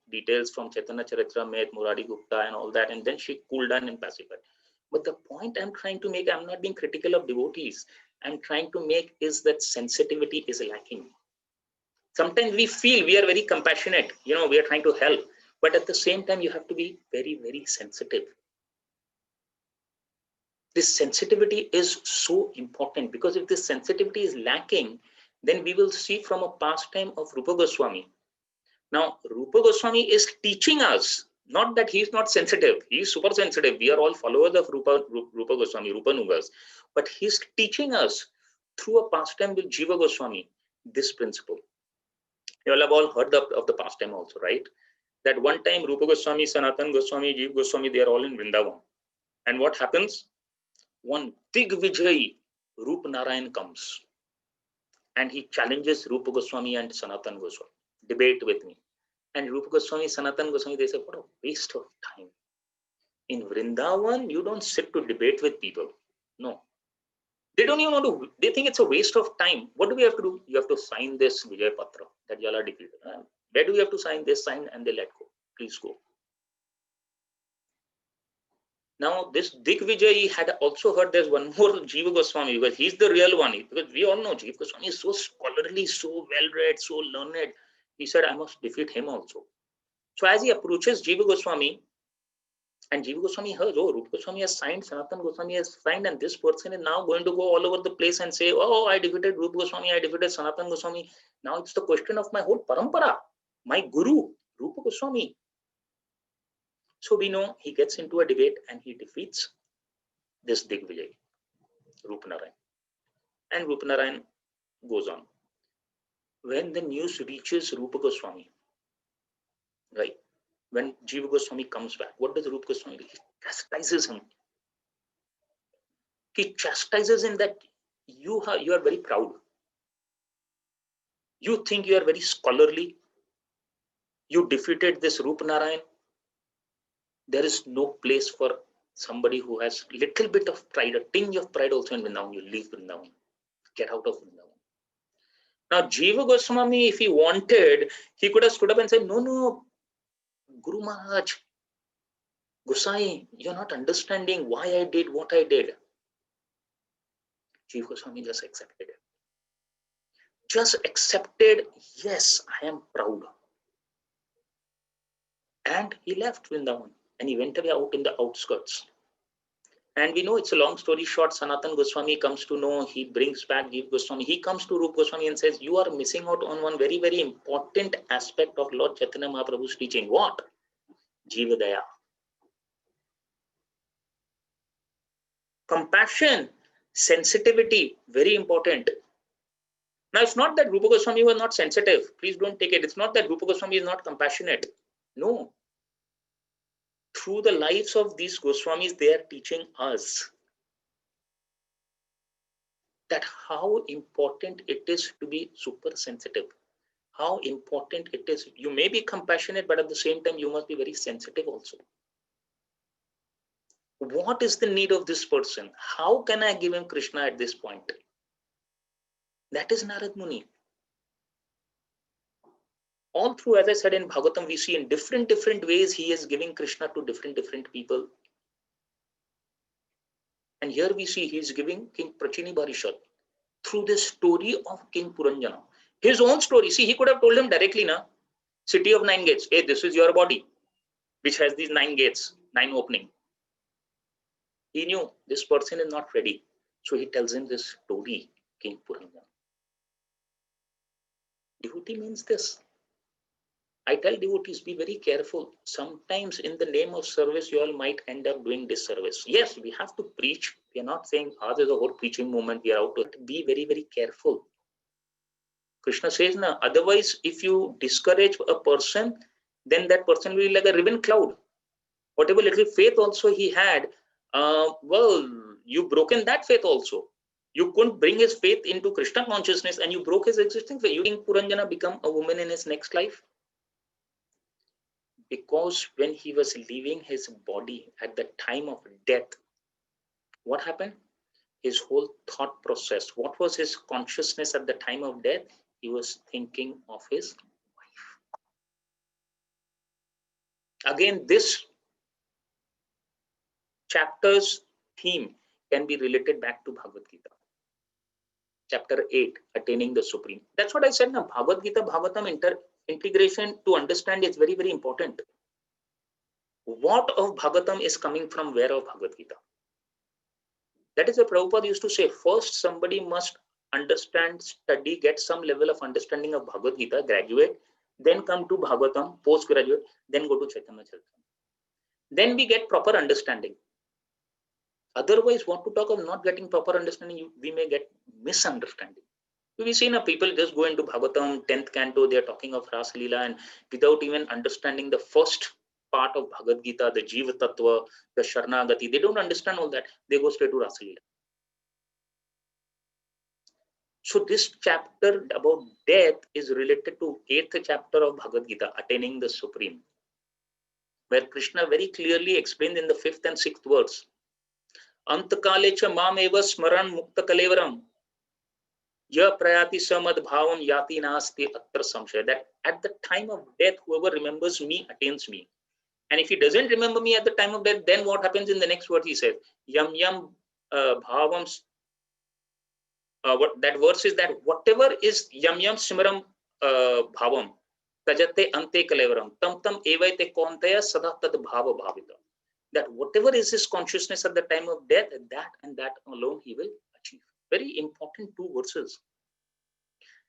details from Chaitanya Charitamrita, Murari Gupta and all that. And then she cooled down and pacified. But the point I'm trying to make, I'm not being critical of devotees. I'm trying to make is that sensitivity is lacking. Sometimes we feel we are very compassionate, we are trying to help. But at the same time, you have to be very, very sensitive. This sensitivity is so important because if this sensitivity is lacking, then we will see from a pastime of Rupa Goswami. Now, Rupa Goswami is teaching us, not that he is not sensitive. He is super sensitive. We are all followers of Rupa Goswami, Rupa Nugas. But he is teaching us through a pastime with Jiva Goswami, this principle. You all have all heard of the pastime also, right? That one time Rupa Goswami, Sanatan Goswami, Jiva Goswami, they are all in Vrindavan. And what happens? One Digvijay, Rupa Narayan comes. And he challenges Rupa Goswami and Sanatan Goswami. Debate with me. And Rupa Goswami, Sanatan Goswami, they say, what a waste of time. In Vrindavan, you don't sit to debate with people. No. They don't even want to, they think it's a waste of time. What do we have to do? You have to sign this Vijay Patra that you all are defeated. Where do we have to sign this? Sign and they let go. Please go. Now, this Digvijay had also heard there's one more Jiva Goswami because he's the real one. Because we all know Jiva Goswami is so scholarly, so well-read, so learned. He said, I must defeat him also. So as he approaches Jiva Goswami, and Jiva Goswami heard, oh, Rupa Goswami has signed, Sanatan Goswami has signed, and this person is now going to go all over the place and say, oh, I defeated Rupa Goswami, I defeated Sanatan Goswami. Now it's the question of my whole parampara, my guru, Rupa Goswami. So we know he gets into a debate and he defeats this Digvijay, Rupa Narayan. And Rupa Narayan goes on. When the news reaches Rupa Goswami, right? When Jiva Goswami comes back, what does Rupa Goswami do? He chastises him. He chastises him that you are very proud. You think you are very scholarly. You defeated this Rupa Narayan. There is no place for somebody who has little bit of pride, a tinge of pride also in Vrindavan. You leave Vrindavan. Get out of Vrindavan. Now, Jiva Goswami, if he wanted, he could have stood up and said, no, Guru Maharaj, Gosai, you're not understanding why I did what I did. Jiva Goswami just accepted it. Just accepted, yes, I am proud. And he left Vrindavan and he went away out in the outskirts. And we know it's a long story short. Sanatan Goswami comes to know, he brings back Jiva Goswami. He comes to Rupa Goswami and says, you are missing out on one very, very important aspect of Lord Chaitanya Mahaprabhu's teaching. What? Jiva Daya. Compassion, sensitivity, very important. Now, it's not that Rupa Goswami was not sensitive. Please don't take it. It's not that Rupa Goswami is not compassionate. No. Through the lives of these Goswamis, they are teaching us that how important it is to be super sensitive. How important it is. You may be compassionate, but at the same time, you must be very sensitive also. What is the need of this person? How can I give him Krishna at this point? That is Narad Muni. All through, as I said in Bhagavatam, we see in different ways he is giving Krishna to different people. And here we see he is giving King Prachini Barishad through the story of King Puranjana. His own story. See, he could have told him directly, na, city of 9 gates. Hey, this is your body, which has these 9 gates, 9 opening. He knew this person is not ready. So he tells him this story, King Puranjana. Devotee means this. I tell devotees, be very careful. Sometimes in the name of service, you all might end up doing disservice. Yes, we have to preach. We are not saying, there's a whole preaching movement. We are out to be very careful. Krishna says, na, otherwise, if you discourage a person, then that person will be like a ribbon cloud. Whatever little faith also he had, well, you broken that faith also. You couldn't bring his faith into Krishna consciousness and you broke his existing faith. You think Puranjana become a woman in his next life? Because when he was leaving his body at the time of death, what happened? His whole thought process, what was his consciousness at the time of death? He was thinking of his wife. Again, this chapter's theme can be related back to Bhagavad Gita. Chapter 8, Attaining the Supreme. That's what I said now. Bhagavad Gita, Bhagavatam integration to understand is very important. What of Bhagavatam is coming from where of Bhagavad Gita? That is what Prabhupada used to say. First, somebody must understand, study, get some level of understanding of Bhagavad Gita, graduate, then come to Bhagavatam, postgraduate, then go to Chaitanya Charitamrita. Then we get proper understanding. Otherwise, what to talk of not getting proper understanding, we may get misunderstanding. We see now people just go into Bhagavatam, 10th canto, they are talking of Rasa Leela, and without even understanding the first part of Bhagavad Gita, the Jiva Tattva, the Sharanagati, they don't understand all that. They go straight to Rasa Leela. So this chapter about death is related to 8th chapter of Bhagavad Gita, Attaining the Supreme, where Krishna very clearly explained in the 5th and 6th verse, Antakale cha mam eva smaran mukta kalevaram ya prayati samad bhavam yati nasti atra samshaya. That at the time of death, whoever remembers me attains me. And if he doesn't remember me at the time of death, then what happens in the next word? He says, Yam yam bhavams. What that verse is, that whatever is yam yam simaram bhavam tajate ante kalevaram tam tam evaite kontaya sada tad bhava bhavita. That whatever is his consciousness at the time of death, that and that alone he will achieve. Very important 2 verses.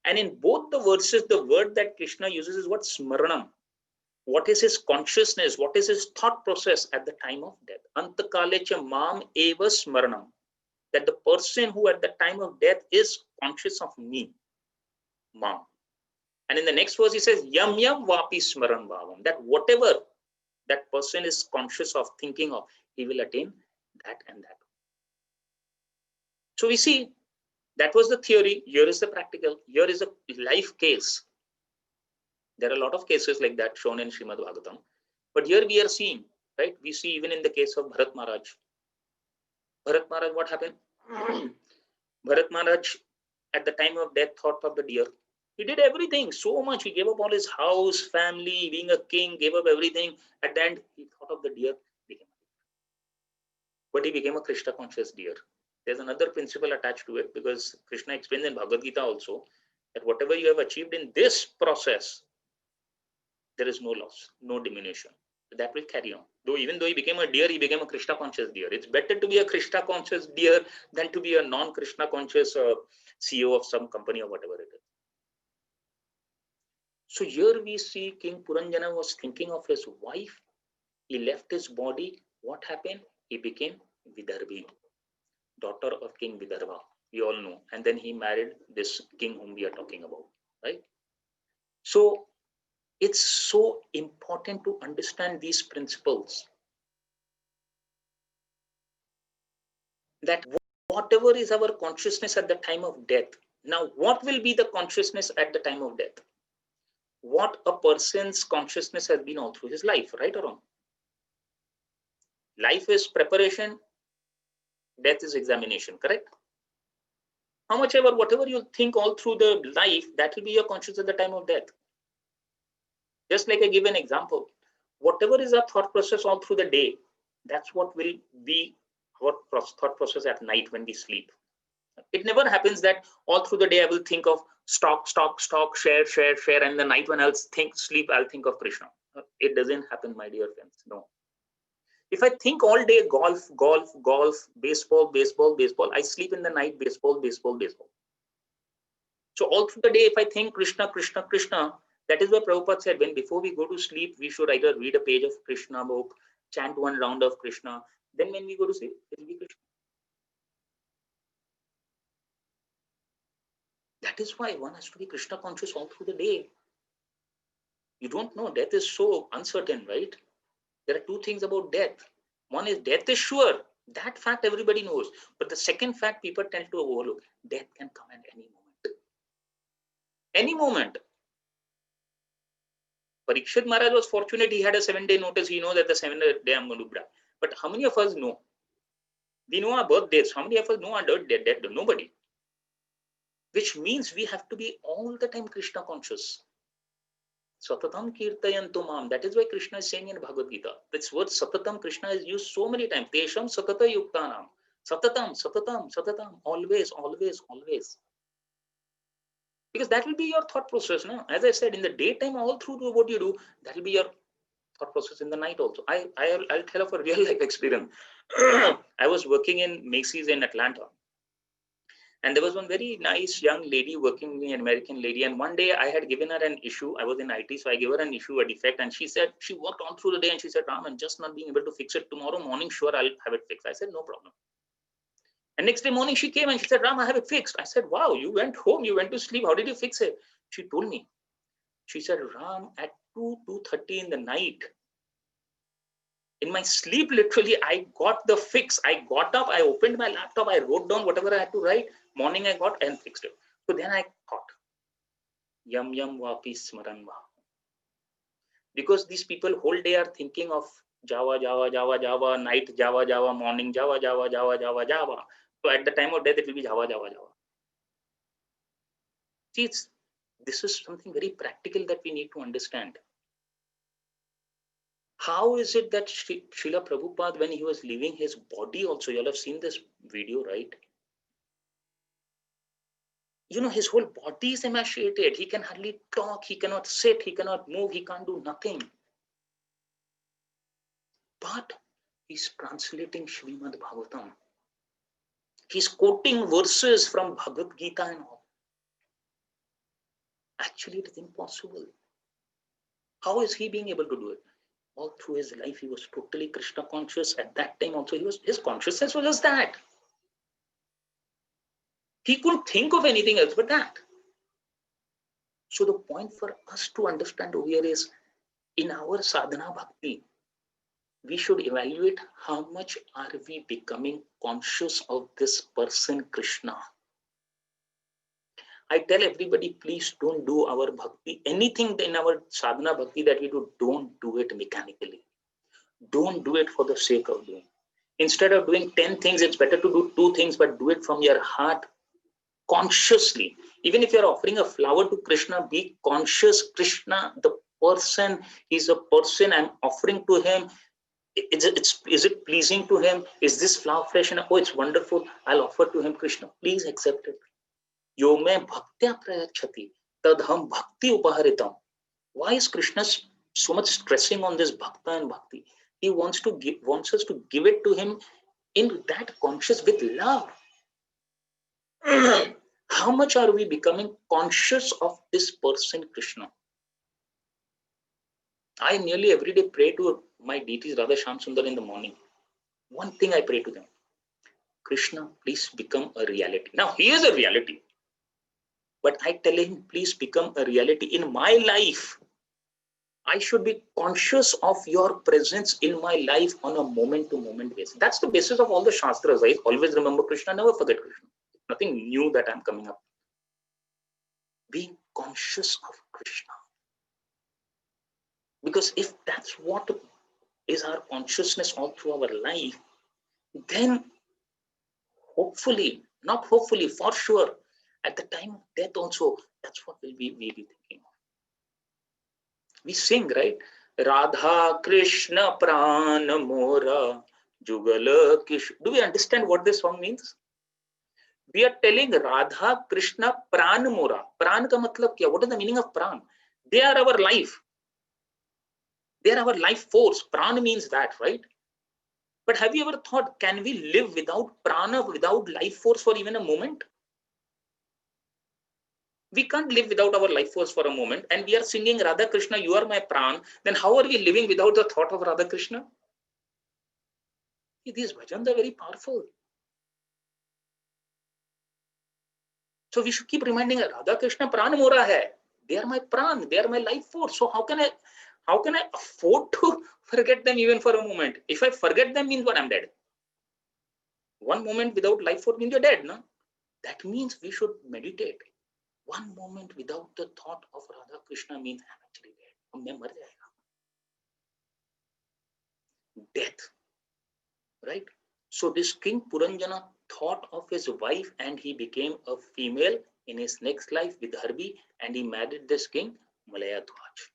And in both the verses, the word that Krishna uses is what? Smaranam. What is his consciousness? What is his thought process at the time of death? Antakalecha mam eva smaranam. That the person who at the time of death is conscious of me, mam. And in the next verse he says, yam yam vapi smaran bhavam. That whatever that person is conscious of, thinking of, he will attain that and that. So we see that was the theory. Here is the practical. Here is a life case. There are a lot of cases like that shown in Srimad Bhagavatam. But here we are seeing, right? We see even in the case of Bharat Maharaj. Bharat Maharaj, what happened? Bharat Maharaj at the time of death thought of the deer. He did everything so much. He gave up all his house, family, being a king, gave up everything. At the end, he thought of the deer. But he became a Krishna conscious deer. There's another principle attached to it, because Krishna explains in Bhagavad Gita also that whatever you have achieved in this process, there is no loss, no diminution. That will carry on. Even though he became a deer, he became a Krishna conscious deer. It's better to be a Krishna conscious deer than to be a non-Krishna conscious CEO of some company or whatever it is. So here we see King Puranjana was thinking of his wife. He left his body. What happened? He became Vidarbhi, daughter of King Vidarbha. We all know. And then he married this king whom we are talking about, right? So it's so important to understand these principles, that whatever is our consciousness at the time of death. Now, what will be the consciousness at the time of death? What a person's consciousness has been all through his life, right or wrong? Life is preparation, death is examination, correct? How much ever, whatever you think all through the life, that will be your conscious at the time of death. Just like I give an example, whatever is our thought process all through the day, that's what will be our thought process at night when we sleep. It never happens that all through the day I will think of stock, share, and the night when I'll think sleep, I'll think of Krishna. It doesn't happen, my dear friends. No. If I think all day golf, baseball, I sleep in the night, baseball. So all through the day, if I think Krishna, that is why Prabhupada said, when before we go to sleep, we should either read a page of Krishna book, chant one round of Krishna. Then when we go to sleep, it will be Krishna. That is why one has to be Krishna conscious all through the day. You don't know, death is so uncertain, right? There are two things about death. One is death is sure. That fact everybody knows. But the second fact people tend to overlook. Death can come at any moment. Any moment. Parikshit Maharaj was fortunate. He had a 7-day notice. He knows that the 7th day I'm going to die. But how many of us know? We know our birthdays. How many of us know our death? Nobody. Which means we have to be all the time Krishna conscious. Satatam kirtayantu mam. That is why Krishna is saying in Bhagavad-Gita. This word Satatam Krishna is used so many times. Tesham satata yuktanam. Satatam. Always. Because that will be your thought process. No? As I said, in the daytime, all through what you do, that will be your thought process in the night also. I'll tell of a real life experience. I was working in Macy's in Atlanta. And there was one very nice young lady working with me, an American lady. And one day I had given her an issue. I was in IT, so I gave her an issue, a defect. And she said, she worked all through the day and she said, Ram, I'm just not being able to fix it. Tomorrow morning, sure, I'll have it fixed. I said, no problem. And next day morning, she came and she said, Ram, I have it fixed. I said, wow, you went home, you went to sleep. How did you fix it? She told me. She said, Ram, at 2:30 in the night, in my sleep, literally, I got the fix. I got up, I opened my laptop, I wrote down whatever I had to write. Morning, I got and fixed it. So then I thought, yam vapi smaran va. Because these people whole day are thinking of Java, night Java, morning Java. So at the time of death, it will be Java. See, this is something very practical that we need to understand. How is it that Srila Prabhupada, when he was leaving his body also, you all have seen this video, right? You know, his whole body is emaciated. He can hardly talk. He cannot sit. He cannot move. He can't do nothing. But he's translating Srimad Bhagavatam. He's quoting verses from Bhagavad-Gita and all. Actually, it is impossible. How is he being able to do it? All through his life, he was totally Krishna conscious. At that time also, his consciousness was just that. He couldn't think of anything else but that. So the point for us to understand over here is, in our sadhana bhakti, we should evaluate how much are we becoming conscious of this person Krishna. I tell everybody, please don't do our bhakti. Anything in our sadhana bhakti that we do, don't do it mechanically. Don't do it for the sake of doing. Instead of doing 10 things, it's better to do 2 things, but do it from your heart consciously. Even if you're offering a flower to Krishna, be conscious. Krishna, the person, he's a person. I'm offering to him. Is it pleasing to him? Is this flower fresh? And oh, it's wonderful. I'll offer to him. Krishna, please accept it. Yo me bhaktya prayachati tadham bhakti upaharitam. Why is Krishna so much stressing on this bhakta and bhakti? He wants us to give it to him in that conscious with love. How much are we becoming conscious of this person Krishna? I nearly every day pray to my deities Radha Shyam Sundar in the morning. One thing I pray to them: Krishna, please become a reality. Now he is a reality, but I tell him, please become a reality in my life. I should be conscious of your presence in my life on a moment-to-moment basis. That's the basis of all the Shastras. I always remember Krishna, never forget Krishna. Nothing new that I'm coming up. Being conscious of Krishna. Because if that's what is our consciousness all through our life, then hopefully, not hopefully, for sure, at the time of death also, that's what we'll be thinking of. We sing, right? Radha Krishna Prana Mora Jugala Kish. Do we understand what this song means? We are telling Radha Krishna Prana Mora. Pran ka matlab kya? What is the meaning of Pran? They are our life. They are our life force. Pran means that, right? But have you ever thought, can we live without prana, without life force for even a moment? We can't live without our life force for a moment, and we are singing Radha Krishna, you are my pran. Then how are we living without the thought of Radha Krishna? These bhajans are very powerful. So we should keep reminding Radha Krishna pran mora hai. They are my pran, they are my life force. So how can I afford to forget them even for a moment? If I forget them, means what? I'm dead. One moment without life force means you're dead, no? That means we should meditate. One moment without the thought of Radha Krishna means I'm actually dead. मैं मर जाएगा. Death, right? So this King Puranjana thought of his wife and he became a female in his next life with Harbi, and he married this king Malayadhwaj.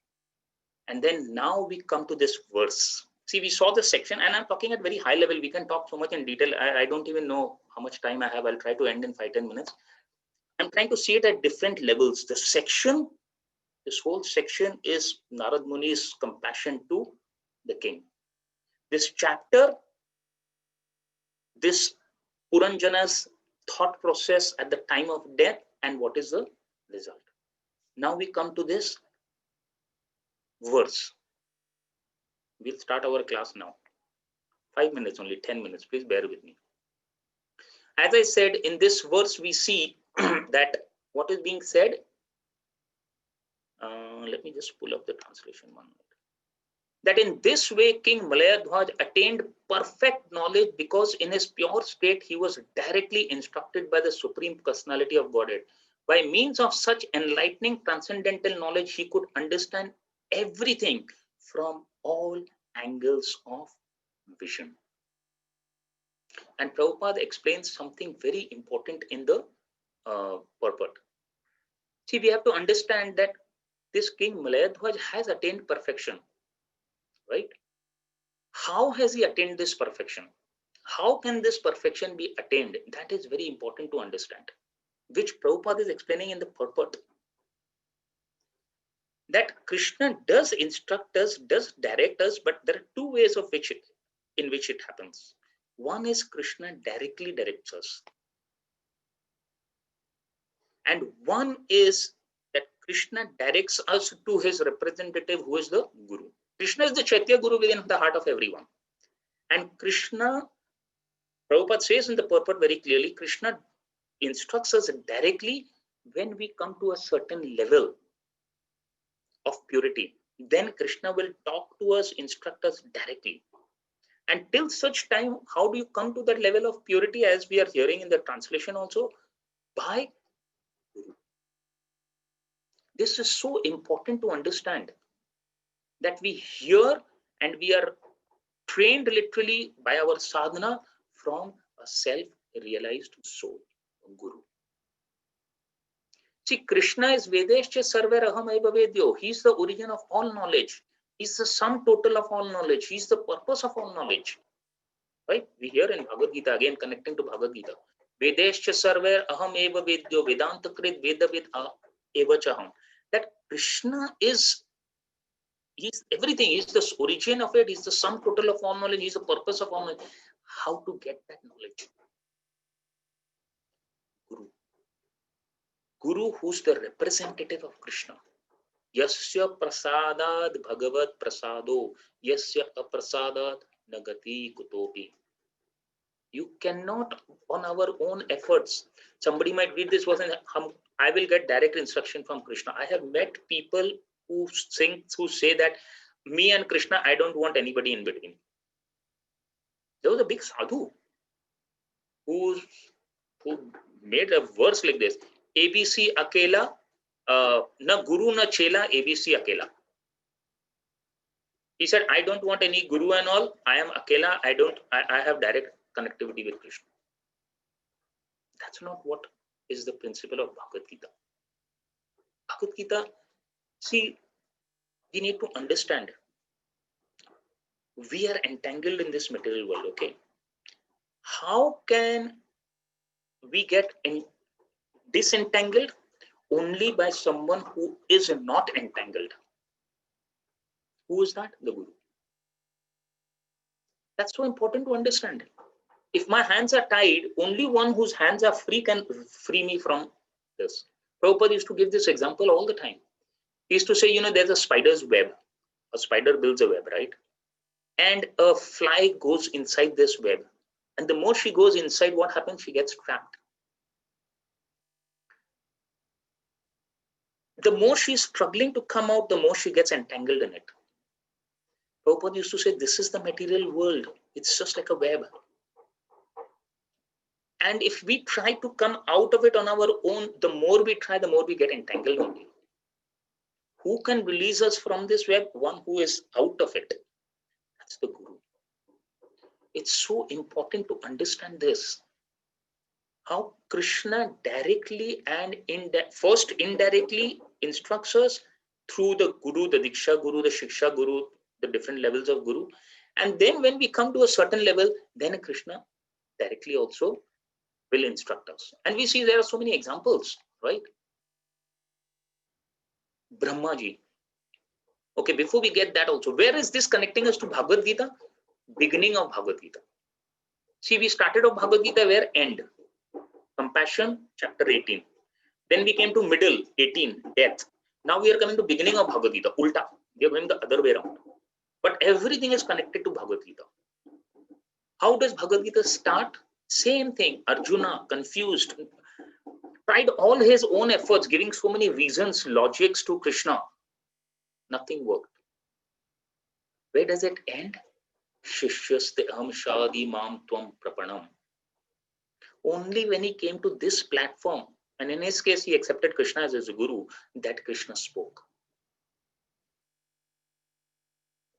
And then now we come to this verse. See, we saw this section, and I'm talking at very high level. We can talk so much in detail. I don't even know how much time I have. I'll try to end in 5-10 minutes. I'm trying to see it at different levels. The section, this whole section is Narad Muni's compassion to the king. This chapter, this Puranjana's thought process at the time of death, and what is the result. Now we come to this verse. We'll start our class now. 5 minutes only, 10 minutes. Please bear with me. As I said, in this verse, we see that what is being said. Let me just pull up the translation 1 minute. That in this way, King Malayadhwaj attained perfect knowledge because in his pure state, he was directly instructed by the Supreme Personality of Godhead. By means of such enlightening transcendental knowledge, he could understand everything from all angles of vision. And Prabhupada explains something very important in the purport. See, we have to understand that this King Malayadhwaj has attained perfection, right? How has he attained this perfection? How can this perfection be attained? That is very important to understand, which Prabhupada is explaining in the purport. That Krishna does instruct us, does direct us, but there are two ways in which it happens. One is Krishna directly directs us. And one is that Krishna directs us to his representative, who is the Guru. Krishna is the Chaitya Guru within the heart of everyone. And Krishna, Prabhupada says in the purport very clearly, Krishna instructs us directly when we come to a certain level of purity. Then Krishna will talk to us, instruct us directly. And till such time, how do you come to that level of purity, as we are hearing in the translation also? By Guru. This is so important to understand, that we hear and we are trained literally by our sadhana from a self-realized soul, Guru. See, Krishna is Vedescha Sarver Aham Eva Vedyo. He is the origin of all knowledge. He is the sum total of all knowledge. He is the purpose of all knowledge. Right? We hear in Bhagavad-Gita, again connecting to Bhagavad-Gita. Vedescha Sarver Aham Eva Vedyo Vedanta Krit Vedavid Eva Chaham. That Krishna is, he's everything. He's the origin of it. He's the sum total of all knowledge. He's the purpose of all knowledge. How to get that knowledge? Guru. Guru, who's the representative of Krishna. Yasya prasadat bhagavat prasado, yasya aprasadat nagati kutopi. You cannot, on our own efforts. Somebody might read this verse and I will get direct instruction from Krishna. I have met people who say that me and Krishna, I don't want anybody in between. There was a big sadhu who made a verse like this: ABC akela, na guru na chela, ABC akela. He said, I don't want any guru and all. I am akela. I have direct connectivity with Krishna. That's not what is the principle of Bhagavad Gita. Bhagavad Gita, see, we need to understand. We are entangled in this material world, okay? How can we get disentangled? Only by someone who is not entangled. Who is that? The Guru. That's so important to understand. If my hands are tied, only one whose hands are free can free me from this. Prabhupada used to give this example all the time. He used to say, you know, there's a spider's web. A spider builds a web, right? And a fly goes inside this web. And the more she goes inside, what happens? She gets trapped. The more she's struggling to come out, the more she gets entangled in it. Prabhupada used to say, this is the material world. It's just like a web. And if we try to come out of it on our own, the more we try, the more we get entangled only. Who can release us from this web? One who is out of it. That's the Guru. It's so important to understand this. How Krishna directly and first indirectly instructs us through the Guru, the Diksha Guru, the Shiksha Guru, the different levels of Guru. And then when we come to a certain level, then Krishna directly also will instruct us. And we see there are so many examples, right? Brahmaji. Okay, before we get that also, where is this connecting us to Bhagavad Gita? Beginning of Bhagavad Gita. See, we started off Bhagavad Gita where? End. Compassion, chapter 18. Then we came to middle, 18, death. Now we are coming to beginning of Bhagavad Gita, ulta. We are going the other way around. But everything is connected to Bhagavad Gita. How does Bhagavad Gita start? Same thing. Arjuna, confused, tried all his own efforts, giving so many reasons, logics to Krishna. Nothing worked. Where does it end? Shishyaste aham shadi mam tvam prapanam. Only when he came to this platform, and in his case he accepted Krishna as his guru, that Krishna spoke.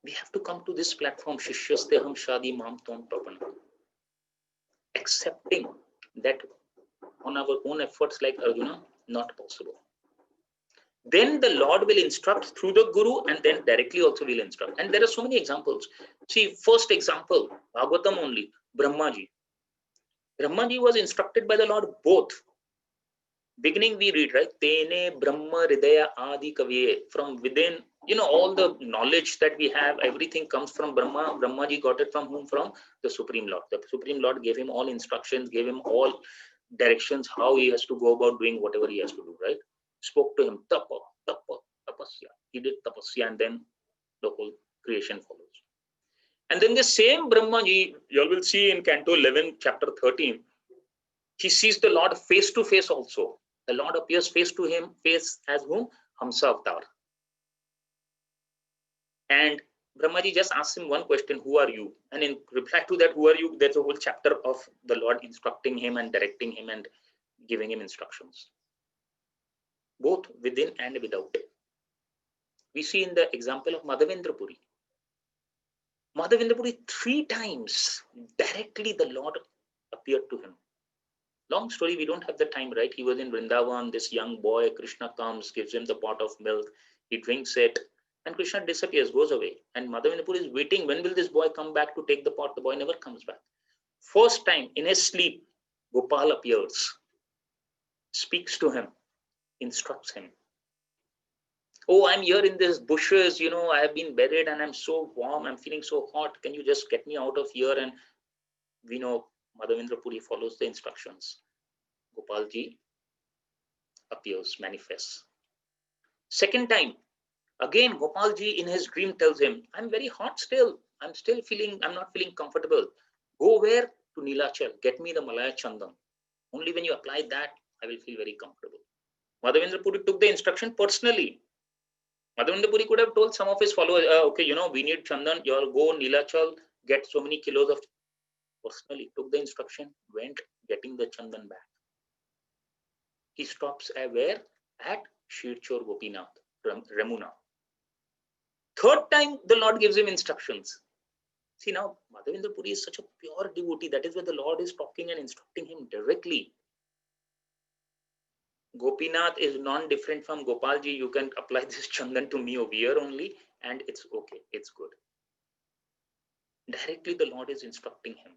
We have to come to this platform, Shishyaste aham shadi mam tvam prapanam. Accepting that on our own efforts like Arjuna, not possible. Then the Lord will instruct through the Guru, and then directly also will instruct. And there are so many examples. See, first example, Bhagavatam only, Brahmaji. Brahmaji was instructed by the Lord both. Beginning we read, right? Tene Brahma Hridaya Adi Kaviye. From within, you know, all the knowledge that we have, everything comes from Brahma. Brahmaji got it from whom? From the Supreme Lord. The Supreme Lord gave him all instructions, gave him all directions, how he has to go about doing whatever he has to do, right? Spoke to him, tapasya. He did tapasya, and then the whole creation follows. And then the same Brahmaji, you all will see in Canto 11, chapter 13, he sees the Lord face to face also. The Lord appears face to him, face as whom? Hamsa Avatar. And Brahmaji just asks him one question, who are you? And in reply to that, who are you? There's a whole chapter of the Lord instructing him and directing him and giving him instructions. Both within and without. We see in the example of Madhavendra Puri. Madhavendra Puri, 3 times directly the Lord appeared to him. Long story, we don't have the time, right? He was in Vrindavan, this young boy, Krishna comes, gives him the pot of milk, he drinks it, and Krishna disappears, goes away. And Madhavendra Puri is waiting, when will this boy come back to take the pot? The boy never comes back. First time, in his sleep, Gopal appears, speaks to him, instructs him. Oh, I'm here in these bushes, you know, I have been buried and I'm so warm, I'm feeling so hot. Can you just get me out of here? And we know Madhavendra Puri follows the instructions. Gopalji appears, manifests. Second time, again, Gopalji in his dream tells him, I'm very hot still. I'm not feeling comfortable. Go where? To Nilachal. Get me the Malaya Chandan. Only when you apply that, I will feel very comfortable. Madhavendra Puri took the instruction personally. Madhavendra Puri could have told some of his followers, okay, you know, we need Chandan, you all go Nilachal, get so many kilos of. Personally took the instruction, went, getting the Chandan back. He stops where? At Shirchor Gopinath, Ramuna. Third time, the Lord gives him instructions. See, now Madhavendra Puri is such a pure devotee. That is where the Lord is talking and instructing him directly. Gopinath is non-different from Gopalji. You can apply this Chandan to me over here only, and it's okay. It's good. Directly, the Lord is instructing him.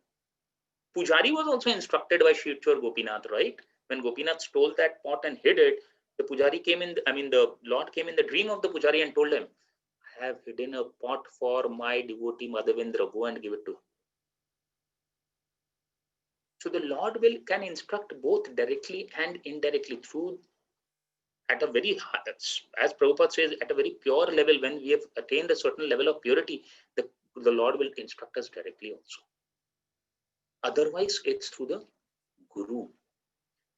Pujari was also instructed by Shivchur Gopinath, right? When Gopinath stole that pot and hid it, the Pujari came in. The Lord came in the dream of the Pujari and told him, "I have hidden a pot for my devotee Madhavendra. Go and give it to him." So the Lord can instruct both directly and indirectly through at a very high, as Prabhupada says, at a very pure level. When we have attained a certain level of purity, the Lord will instruct us directly also. Otherwise, it's through the Guru.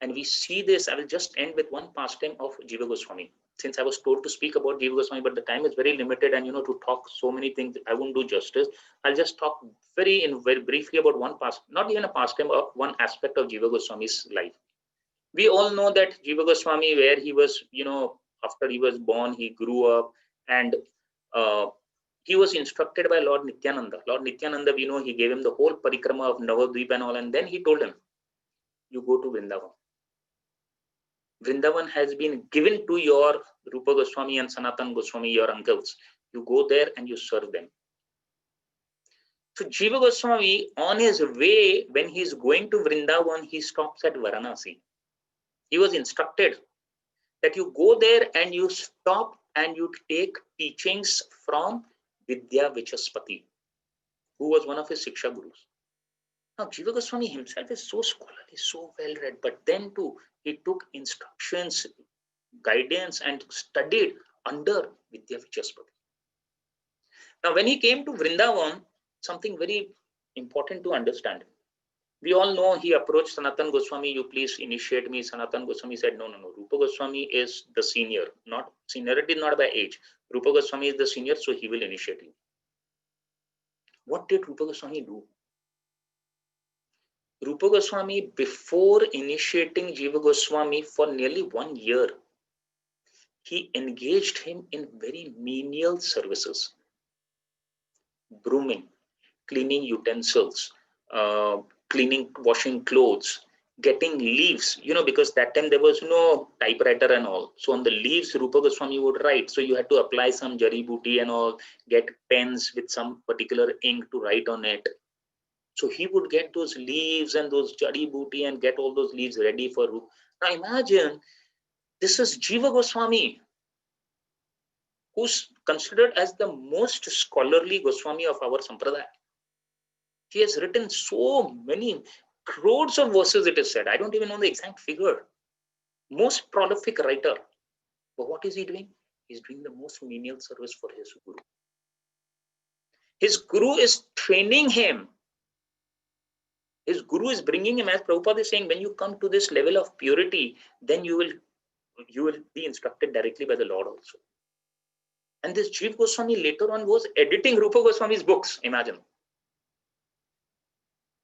And we see this. I will just end with one pastime of Jiva Goswami. Since I was told to speak about Jiva Goswami, but the time is very limited, and to talk so many things, I won't do justice. I'll just talk very briefly about one not even a pastime, of one aspect of Jiva Goswami's life. We all know that Jiva Goswami, where he was, after he was born, he grew up, and he was instructed by Lord Nityananda. Lord Nityananda, he gave him the whole parikrama of Navadvip and all, and then he told him, "You go to Vrindavan. Vrindavan has been given to your Rupa Goswami and Sanatan Goswami, your uncles. You go there and you serve them." So Jiva Goswami, on his way, when he is going to Vrindavan, he stops at Varanasi. He was instructed that you go there and you stop and you take teachings from Vidya Vichaspati, who was one of his Siksha Gurus. Now, Jiva Goswami himself is so scholarly, so well read, but then too, he took instructions, guidance, and studied under Vidya Vichaspati. Now, when he came to Vrindavan, something very important to understand. We all know he approached Sanatan Goswami, "You please initiate me." Sanatan Goswami said, No. Rupa Goswami is the senior. Not seniority, not by age. Rupa Goswami is the senior, so he will initiate you. What did Rupa Goswami do? Rupa Goswami, before initiating Jiva Goswami for nearly 1 year, he engaged him in very menial services. Brooming, cleaning utensils, cleaning, washing clothes, getting leaves, because that time there was no typewriter and all. So on the leaves, Rupa Goswami would write. So you had to apply some jari booty and all, get pens with some particular ink to write on it. So he would get those leaves and those jari booty and get all those leaves ready for Rupa. Now imagine, this is Jiva Goswami, who's considered as the most scholarly Goswami of our Sampradaya. He has written so many crores of verses, it is said. I don't even know the exact figure. Most prolific writer. But what is he doing? He's doing the most menial service for his Guru. His Guru is training him. His Guru is bringing him, as Prabhupada is saying, when you come to this level of purity, then you will be instructed directly by the Lord also. And this Jiva Goswami later on was editing Rupa Goswami's books, imagine.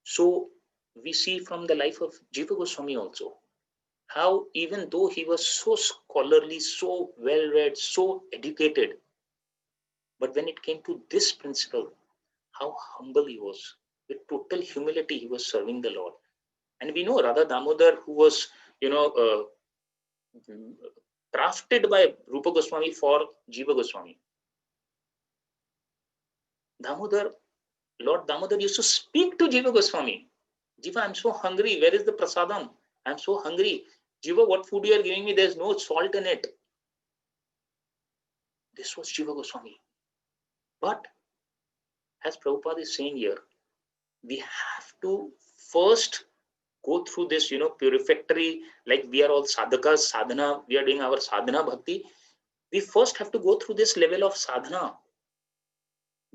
So we see from the life of Jiva Goswami also, how even though he was so scholarly, so well-read, so educated, but when it came to this principle, how humble he was. With total humility, he was serving the Lord. And we know Radha Damodar, who was, crafted by Rupa Goswami for Jiva Goswami. Lord Damodar used to speak to Jiva Goswami. "Jiva, I'm so hungry. Where is the prasadam? I'm so hungry. Jiva, what food you are giving me? There's no salt in it." This was Jiva Goswami. But as Prabhupada is saying here, we have to first go through this, purificatory, like we are all sadhakas, sadhana, we are doing our sadhana bhakti. We first have to go through this level of sadhana.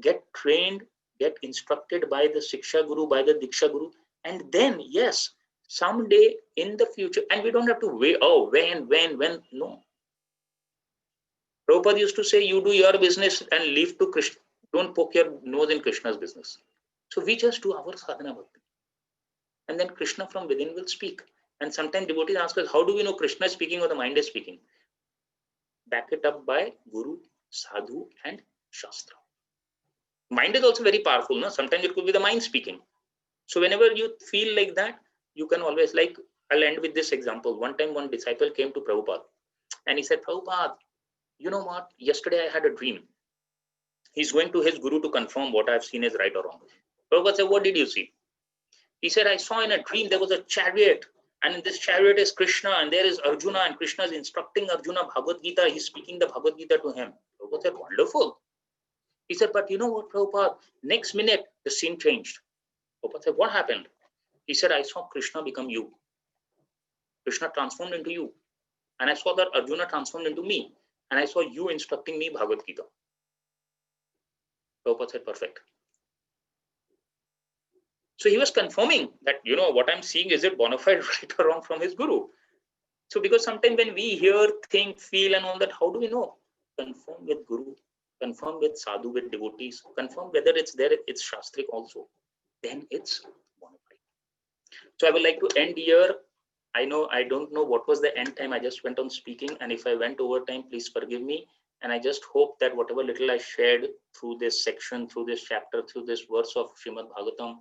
Get trained, get instructed by the Siksha Guru, by the Diksha Guru, and then, yes, someday in the future, and we don't have to wait, when, no. Prabhupada used to say, you do your business and leave to Krishna. Don't poke your nose in Krishna's business. So we just do our sadhana bhakti. And then Krishna from within will speak. And sometimes devotees ask us, how do we know Krishna is speaking or the mind is speaking? Back it up by Guru, Sadhu, and Shastra. Mind is also very powerful. No? Sometimes it could be the mind speaking. So whenever you feel like that, you can always, like, I'll end with this example. One time one disciple came to Prabhupada and he said, Prabhupada, you know what? Yesterday I had a dream. He's going to his guru to confirm what I've seen is right or wrong. Prabhupada said, what did you see? He said, I saw in a dream there was a chariot, and in this chariot is Krishna, and there is Arjuna, and Krishna is instructing Arjuna Bhagavad-Gita. He's speaking the Bhagavad-Gita to him. Prabhupada said, wonderful. He said, but you know what, Prabhupada? Next minute, the scene changed. Prabhupada said, what happened? He said, I saw Krishna become you. Krishna transformed into you. And I saw that Arjuna transformed into me. And I saw you instructing me Bhagavad-Gita. Prabhupada said, perfect. So he was confirming that, you know, what I'm seeing, is it bona fide right or wrong from his guru? So because sometimes when we hear, think, feel and all that, how do we know? Confirm with guru, confirm with sadhu, with devotees, confirm whether it's there, it's shastric also. Then it's bona fide. So I would like to end here. I don't know what was the end time. I just went on speaking, and if I went over time, please forgive me. And I just hope that whatever little I shared through this section, through this chapter, through this verse of Srimad Bhagavatam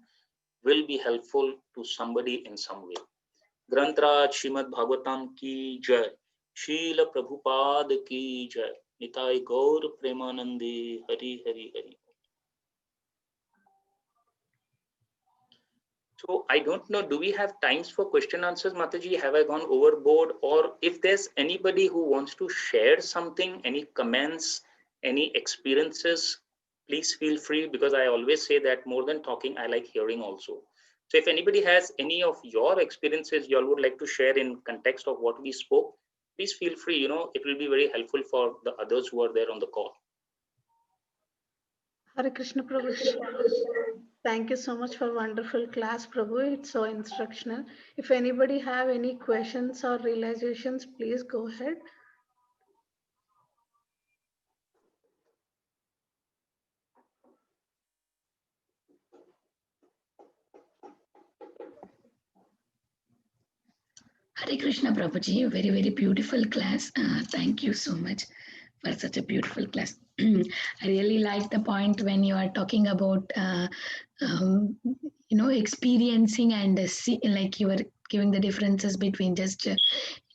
will be helpful to somebody in some way. Grantraj Srimad Bhagavatam ki jai, Srila Prabhupada ki jai, Nitai Gaur Premanandi, Hari Hari Hari. So I don't know, do we have times for question answers, Mataji? Have I gone overboard? Or if there's anybody who wants to share something, any comments, any experiences, please feel free, because I always say that more than talking, I like hearing also. So if anybody has any of your experiences you all would like to share in context of what we spoke, please feel free. You know, it will be very helpful for the others who are there on the call. Hare Krishna Prabhuji. Thank you so much for wonderful class, Prabhu. It's so instructional. If anybody have any questions or realizations, please go ahead. Hare Krishna Prabhuji, very, very beautiful class. Thank you so much for such a beautiful class. I really like the point when you are talking about, you know, experiencing and like you were giving the differences between just, you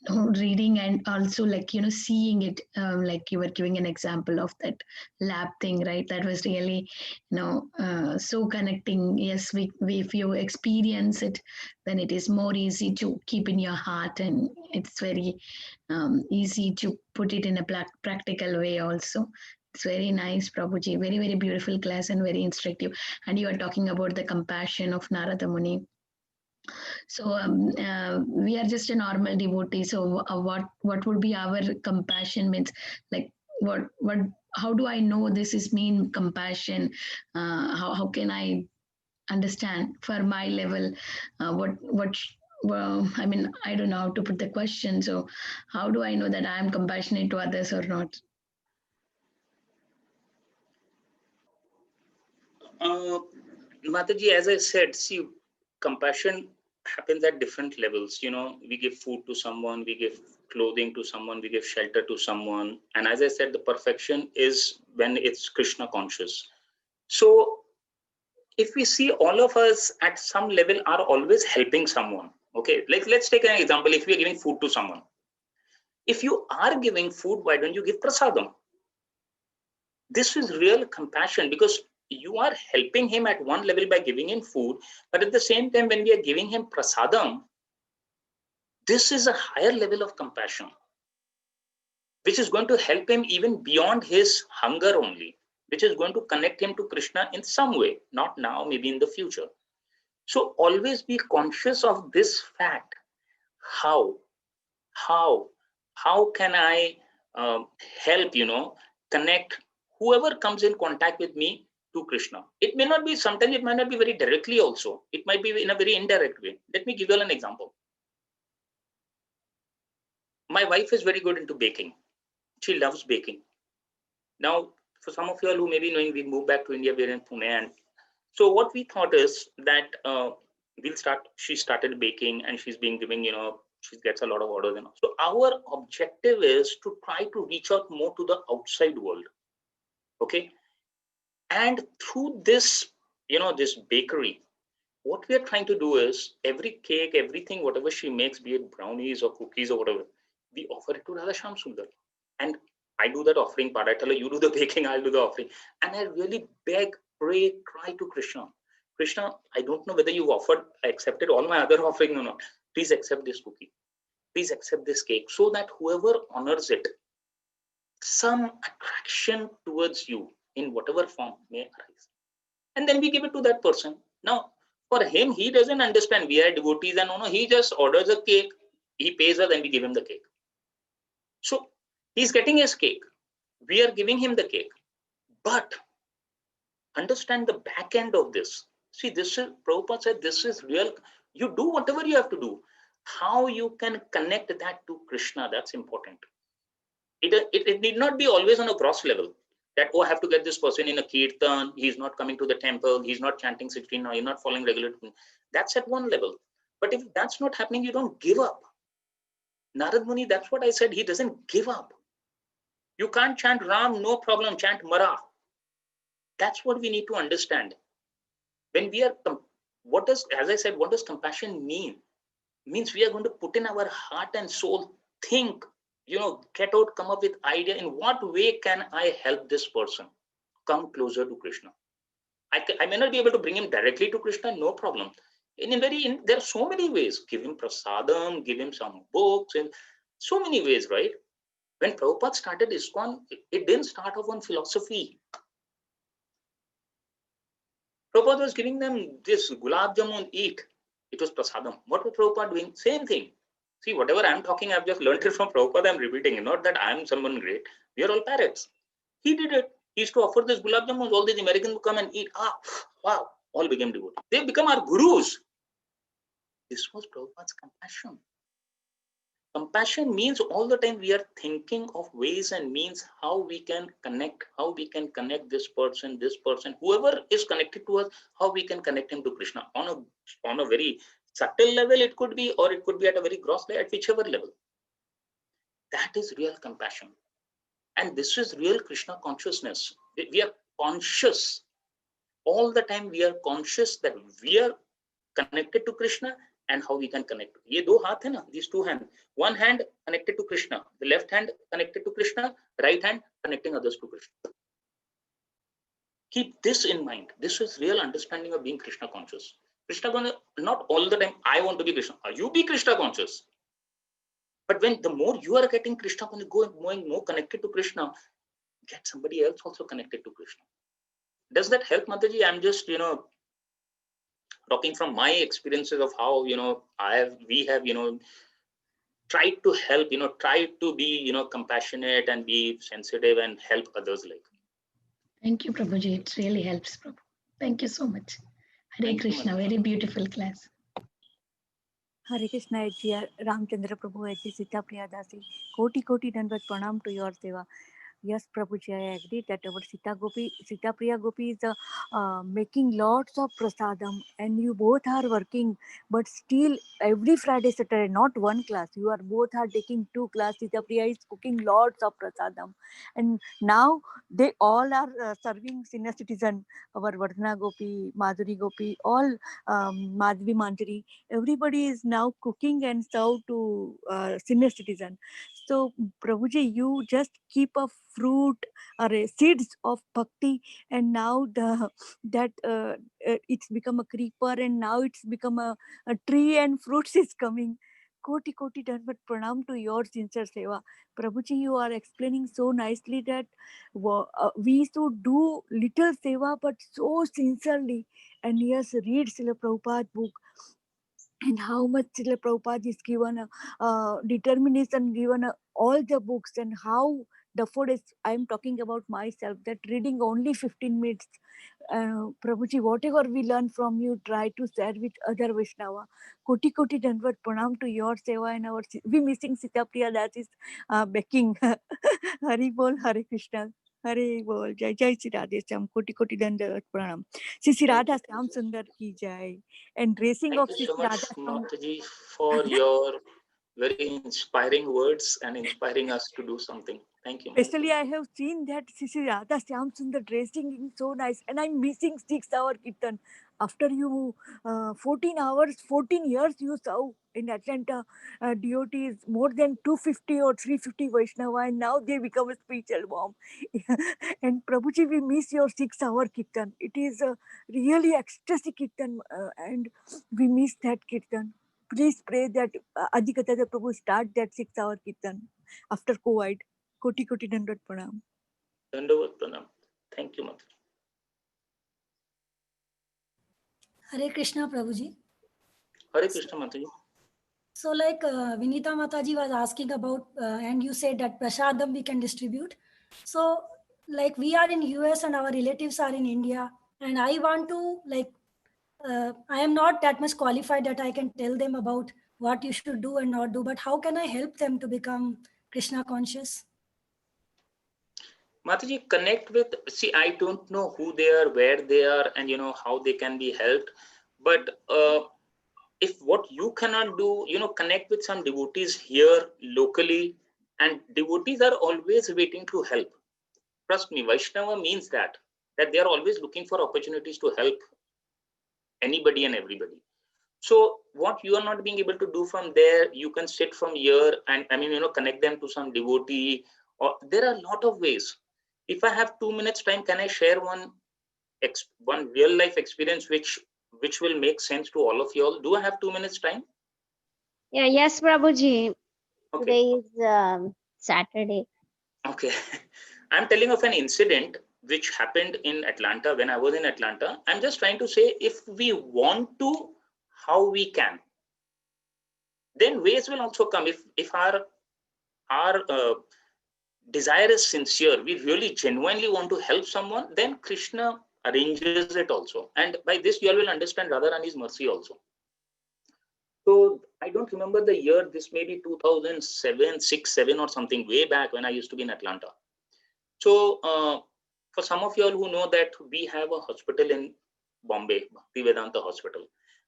know, reading and also like, you know, seeing it, like you were giving an example of that lab thing, right? That was really, you know, so connecting. Yes, if you experience it, then it is more easy to keep in your heart, and it's very easy to put it in a practical way also. It's very nice, Prabhuji. Very, very beautiful class and very instructive. And you are talking about the compassion of Narada Muni. So we are just a normal devotee. So what would be our compassion means? Like what how do I know this is mean compassion? How can I understand for my level well, I mean, I don't know how to put the question. So how do I know that I am compassionate to others or not? Mataji, as I said, see, compassion happens at different levels. You know, we give food to someone, we give clothing to someone, we give shelter to someone. And as I said, the perfection is when it's Krishna conscious. So if we see, all of us at some level are always helping someone. Okay, like let's take an example. If we are giving food to someone, if you are giving food, why don't you give prasadam? This is real compassion, because you are helping him at one level by giving him food, but at the same time, when we are giving him prasadam, this is a higher level of compassion, which is going to help him even beyond his hunger only, which is going to connect him to Krishna in some way, not now, maybe in the future. So always be conscious of this fact. How can I help, you know, connect whoever comes in contact with me to Krishna? It may not be, sometimes it might not be very directly also. It might be in a very indirect way. Let me give you an example. My wife is very good into baking. She loves baking. Now, for some of you all who may be knowing, we moved back to India, we're in Pune. And so what we thought is that she started baking, and she's been giving, you know, she gets a lot of orders. And so our objective is to try to reach out more to the outside world. Okay. And through this, this bakery, what we are trying to do is every cake, everything, whatever she makes, be it brownies or cookies or whatever, we offer it to Radha Shyam Sundar. And I do that offering part. I tell her, you do the baking, I'll do the offering. And I really beg, pray, cry to Krishna. Krishna, I don't know whether you've offered, accepted all my other offering or not. Please accept this cookie. Please accept this cake, so that whoever honors it, some attraction towards you in whatever form may arise. And then we give it to that person. Now, for him, he doesn't understand we are devotees, and no, he just orders a cake, he pays us, and we give him the cake. So he's getting his cake. We are giving him the cake. But understand the back end of this. See, this is, Prabhupada said, this is real. You do whatever you have to do. How you can connect that to Krishna, that's important. It need not be always on a gross level. That, oh, I have to get this person in a kirtan, he's not coming to the temple, he's not chanting 16, or he's not following regular. That's at one level. But if that's not happening, you don't give up. Narad Muni, that's what I said, he doesn't give up. You can't chant Ram, no problem, chant Mara. That's what we need to understand. When we are, what does, as I said, what does compassion mean? It means we are going to put in our heart and soul, think, get out, come up with idea, in what way can I help this person come closer to Krishna? I may not be able to bring him directly to Krishna, no problem. There are so many ways. Give him prasadam, give him some books, and so many ways, right? When Prabhupada started ISKCON, it didn't start off on philosophy. Prabhupada was giving them this gulab jamun, eat. It was prasadam. What was Prabhupada doing? Same thing. See, whatever I'm talking, I've just learned it from Prabhupada, I'm repeating it. Not that I'm someone great. We are all parrots. He did it. He used to offer this gulab jamun. All these Americans would come and eat. Ah, wow. All became devotees. They become our gurus. This was Prabhupada's compassion. Compassion means all the time we are thinking of ways and means how we can connect this person, whoever is connected to us, how we can connect him to Krishna on a very subtle level, it could be, or it could be at a very gross level, at whichever level. That is real compassion. And this is real Krishna consciousness. We are conscious. All the time we are conscious that we are connected to Krishna and how we can connect. Ye do haath hai na, these two hands. One hand connected to Krishna, the left hand connected to Krishna, right hand connecting others to Krishna. Keep this in mind. This is real understanding of being Krishna conscious. Krishna conscious, not all the time, I want to be Krishna. You be Krishna conscious. But when the more you are getting Krishna, when you go more connected to Krishna, get somebody else also connected to Krishna. Does that help, Mataji? I'm just, talking from my experiences of how, we have, tried to help, tried to be, compassionate and be sensitive and help others like. Thank you, Prabhuji. It really helps, Prabhu. Thank you so much. Hare Krishna, very beautiful class. Hare Krishna, Ramachandra Prabhu, Sita Priya Dasi, Koti Dandavat Pranam to your seva. Yes, Prabhuji, I agree that our Sita Priya Gopi is making lots of prasadam, and you both are working, but still every Friday, Saturday, not one class, you are both are taking 2 classes. Sita Priya is cooking lots of prasadam, and now they all are serving senior citizen, our Vardhana Gopi, Madhuri Gopi, all Madhvi Manjari, everybody is now cooking and serve to senior citizen. So, Prabhuji, you just keep a fruit or seeds of bhakti, and now it's become a creeper, and now it's become a tree, and fruits is coming. Koti Dandavat Pranam to your sincere seva. Prabhuji, you are explaining so nicely that we should do little seva, but so sincerely. And yes, read Srila Prabhupada book, and how much Srila Prabhupada is given determination, given all the books, and how the food is, I'm talking about myself, that reading only 15 minutes. Prabhuji, whatever we learn from you, try to share with other Vaishnava. Koti Dandavat Pranam to your seva, and we missing Sita Priya, that is baking. Hari Bol, Hare Krishna. Hare Bol, Jai Jai Sri Radhe Shyam, Koti Dandavat Pranam. Sri Radha Shyam Sundar ki Jai. And racing Thank of you Sri so much, Radha Shyam. Mataji, for your very inspiring words and inspiring us to do something. Thank you, Mataji. Especially, I have seen that Sri Radha Shyam Sundar dressing is so nice, and I'm missing 6 hour kirtan. After you 14 hours, 14 years you serve in Atlanta, devotees more than 250 or 350 Vaishnava, and now they become a spiritual mom. And Prabhuji, we miss your 6 hour kirtan. It is a really ecstasy kirtan, and we miss that kirtan. Please pray that Adhikata Prabhu start that 6 hour kirtan after COVID. Koti koti dandat pranam. Dandavat pranam. Thank you, Mataji. Hare Krishna, Prabhuji. Hare Krishna, Mataji. So like Vinita Mataji was asking about, and you said that prasadam we can distribute. So like we are in US and our relatives are in India, and I want to like, I am not that much qualified that I can tell them about what you should do and not do, but how can I help them to become Krishna conscious? Mataji, connect with, see, I don't know who they are, where they are, and how they can be helped. But if what you cannot do, connect with some devotees here locally, and devotees are always waiting to help. Trust me, Vaishnava means that they are always looking for opportunities to help anybody and everybody. So what you are not being able to do from there, you can sit from here and connect them to some devotee, or there are a lot of ways. If I have 2 minutes time, can I share one real life experience which will make sense to all of you all? Do I have 2 minutes time? Yeah, yes, Prabhuji. Okay. Today is Saturday. Okay. I'm telling of an incident which happened in Atlanta when I was in Atlanta. I'm just trying to say, if we want to, how we can. Then ways will also come. If our desire is sincere, we really genuinely want to help someone, then Krishna arranges it also. And by this, you all will understand Radharani's mercy also. So I don't remember the year. This may be 2007, 6, 7 or something, way back when I used to be in Atlanta. So for some of you all who know that we have a hospital in Bombay, Bhaktivedanta Hospital.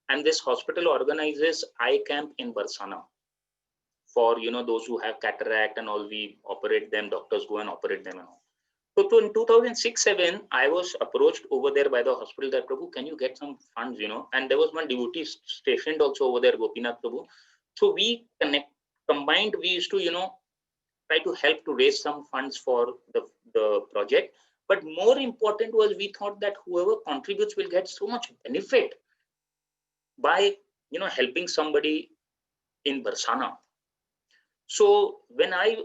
And this hospital organizes eye camp in Barsana. For those who have cataract and all, we operate them. Doctors go and operate them and all. So in 2006-7, I was approached over there by the hospital that, Prabhu, can you get some funds? And there was one devotee stationed also over there, Gopinath Prabhu. So we combined. We used to try to help to raise some funds for the project. But more important was, we thought that whoever contributes will get so much benefit by helping somebody in Barsana. So when I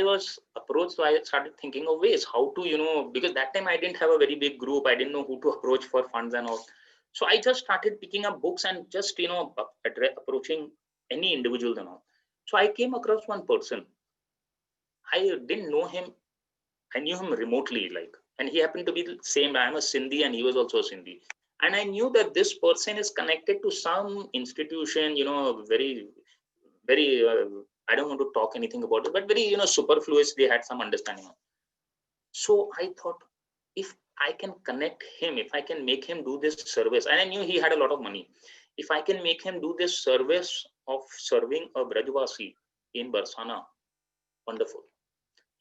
was approached, so I started thinking of ways how to, because that time I didn't have a very big group. I didn't know who to approach for funds and all. So I just started picking up books and just, approaching any individuals and all. So I came across one person. I didn't know him. I knew him remotely, and he happened to be the same. I am a Sindhi and he was also a Sindhi. And I knew that this person is connected to some institution, very, very, I don't want to talk anything about it, but very, superfluous. They had some understanding. So I thought, if I can connect him, if I can make him do this service, and I knew he had a lot of money. If I can make him do this service of serving a Brajvasi in Barsana, wonderful.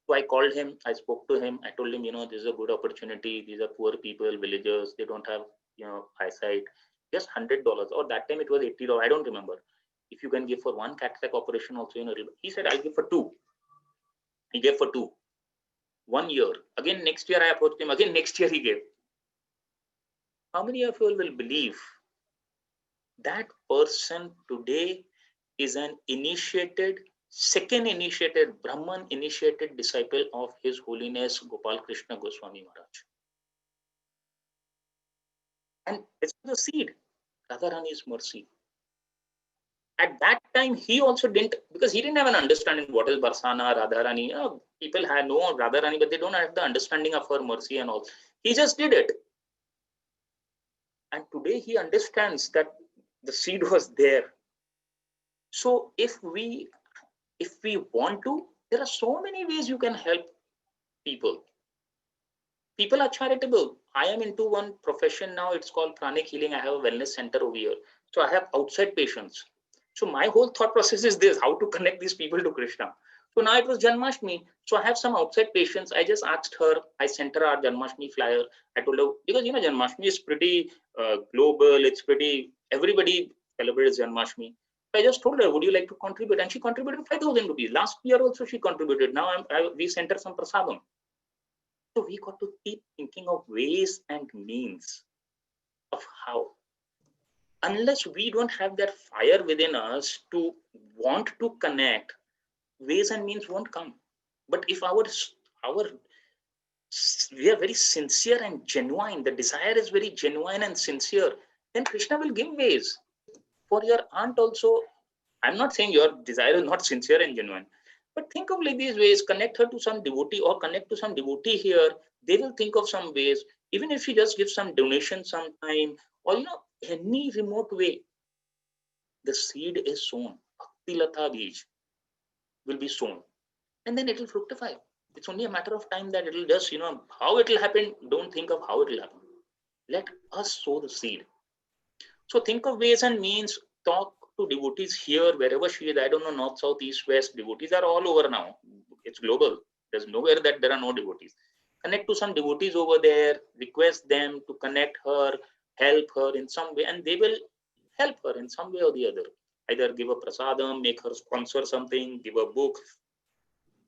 So I called him, I spoke to him, I told him, this is a good opportunity. These are poor people, villagers, they don't have, eyesight. Just $100, or that time it was $80, I don't remember. If you can give for one cataract operation also, he said, I'll give for 2. He gave for 2. 1 year. Again, next year I approached him. Again, next year he gave. How many of you will believe that person today is an second initiated, Brahman initiated disciple of His Holiness Gopal Krishna Goswami Maharaj. And it's the seed, Radharani's mercy. At that time, he also didn't, because he didn't have an understanding what is Barsana, Radharani. People know Radharani, but they don't have the understanding of her mercy and all. He just did it. And today he understands that the seed was there. So if we want to, there are so many ways you can help people. People are charitable. I am into one profession now. It's called Pranic Healing. I have a wellness center over here. So I have outside patients. So my whole thought process is this: how to connect these people to Krishna. So now it was Janmashtami. So I have some outside patients. I just asked her, I sent her our Janmashtami flyer. I told her, because Janmashtami is pretty global. It's pretty, everybody celebrates Janmashtami. I just told her, would you like to contribute? And she contributed 5,000 rupees. Last year also she contributed. Now we sent her some prasadam. So we got to keep thinking of ways and means of how. Unless we don't have that fire within us to want to connect, ways and means won't come. But if we are very sincere and genuine, the desire is very genuine and sincere, then Krishna will give ways. For your aunt also, I'm not saying your desire is not sincere and genuine, but think of like these ways: connect her to some devotee or connect to some devotee here. They will think of some ways, even if she just gives some donation sometime, or any remote way. The seed is sown. Bhakti Latha Bij will be sown, and then it will fructify. It's only a matter of time that it will just, how it will happen. Don't think of how it will happen. Let us sow the seed. So think of ways and means. Talk to devotees here, wherever she is. I don't know, north, south, east, west. Devotees are all over now. It's global. There's nowhere that there are no devotees. Connect to some devotees over there. Request them to connect her, help her in some way, and they will help her in some way or the other. Either give a prasadam, make her sponsor something, give a book.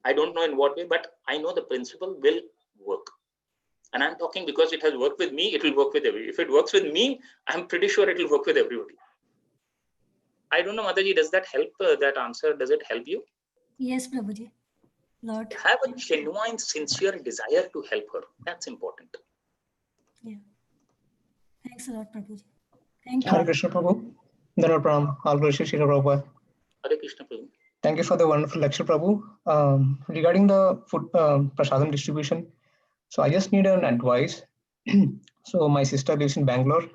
I don't know in what way, but I know the principle will work. And I'm talking because it has worked with me, it will work with everybody. If it works with me, I'm pretty sure it will work with everybody. I don't know, Mataji, does that help? That answer, does it help you? Yes, Prabhuji. Lord. Have a genuine, sincere desire to help her. That's important. Yeah. Thanks a lot, Prabhuji. Thank you. Hare Krishna Prabhu. Dhanavad Pranam. All glories to Srila Prabhupada. Hare Krishna Prabhu. Thank you for the wonderful lecture, Prabhu. Regarding the food prasadam distribution, so I just need an advice. So my sister lives in Bangalore,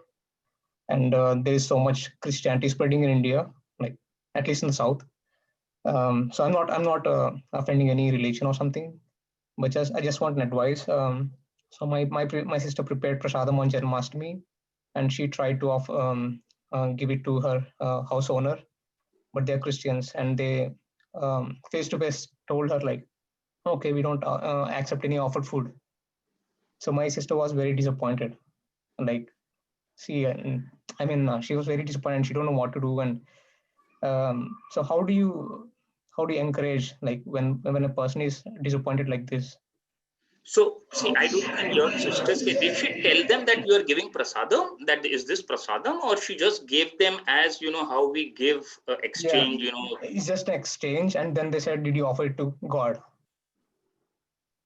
and there is so much Christianity spreading in India, like at least in the south. So I'm not offending any religion or something, but I just want an advice. So my sister prepared prasadam on Janmashtami, and she tried to give it to her house owner, but they're Christians, and they face to face told her like, okay, we don't accept any offered food. So my sister was very disappointed. Like, see, she was very disappointed, and she don't know what to do. And so how do you encourage, like, when a person is disappointed like this? So, see, I don't know, your sister say, did she tell them that you are giving prasadam, that is this prasadam, or she just gave them as, how we give exchange, It's just an exchange, and then they said, did you offer it to God?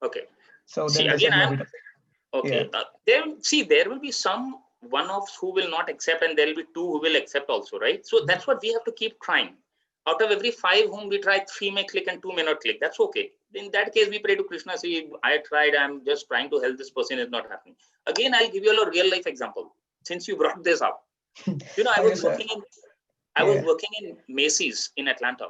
Okay. So See, then they again, said, okay. There will be some one-offs who will not accept, and there will be two who will accept also, right? So that's what we have to keep trying. Out of every 5 whom we try, 3 may click and 2 may not click. That's okay. In that case, we pray to Krishna, see, I tried, I'm just trying to help this person, is not happening. Again, I'll give you a real life example, since you brought this up. I was working in Macy's in Atlanta.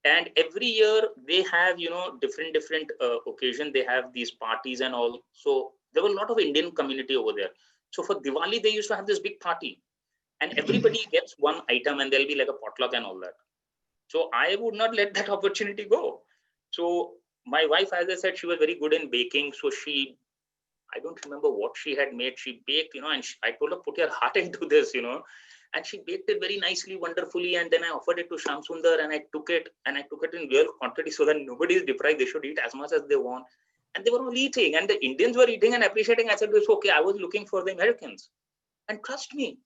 And every year they have, different occasion. They have these parties and all. So there were a lot of Indian community over there. So for Diwali, they used to have this big party, and everybody gets one item, and there'll be like a potluck and all that. So I would not let that opportunity go. So my wife, as I said, she was very good in baking. So I don't remember what she had made. She baked, and I told her, put your heart into this, and she baked it very nicely, wonderfully. And then I offered it to Shyam Sundar, and I took it in real quantity so that nobody is deprived. They should eat as much as they want. And they were all eating, and the Indians were eating and appreciating. I said, it's okay. I was looking for the Americans. And trust me,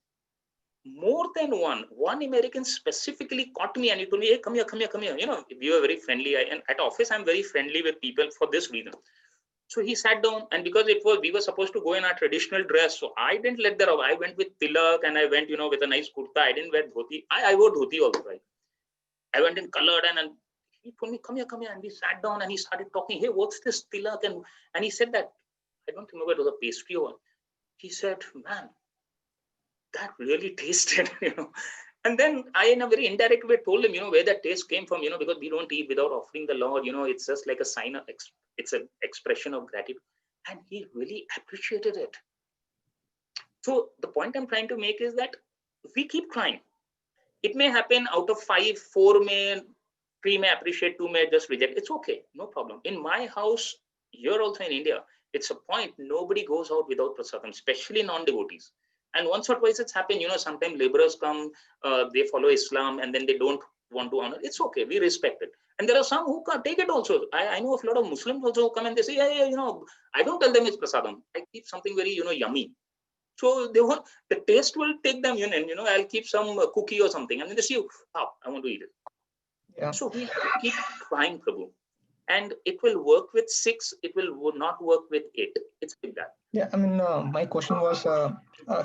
more than one American specifically caught me, and he told me, hey, come here. We were very friendly. And at office, I'm very friendly with people for this reason. So he sat down, and because we were supposed to go in our traditional dress, so I didn't let that off. I went with tilak, and I went, with a nice kurta. I didn't wear dhoti. I wore dhoti also, right? I went in colored, and he told me, come here. And we sat down, and he started talking, hey, what's this tilak? And he said that, I don't remember, it was a pastry or what. He said, man, that really tasted, And then I, in a very indirect way, told him, where that taste came from, because we don't eat without offering the Lord, it's just like a sign of, it's an expression of gratitude. And he really appreciated it. So the point I'm trying to make is that we keep trying. It may happen out of 5, 4 may, 3 may appreciate, 2 may just reject. It's okay, no problem. In my house, here also in India, it's a point, nobody goes out without prasadam, especially non-devotees. And once or twice it's happened, sometimes laborers come, they follow Islam and then they don't want to honor. It's okay, we respect it. And there are some who can't take it also. I know of a lot of Muslims also who come and they say, yeah, I don't tell them it's prasadam. I keep something very, yummy. So they want, the taste will take them in, and I'll keep some cookie or something, and then they see, oh, I want to eat it. Yeah. So we have to keep trying, Prabhu, and it will work with 6. It will not work with 8. It's like that. Yeah, I mean, my question was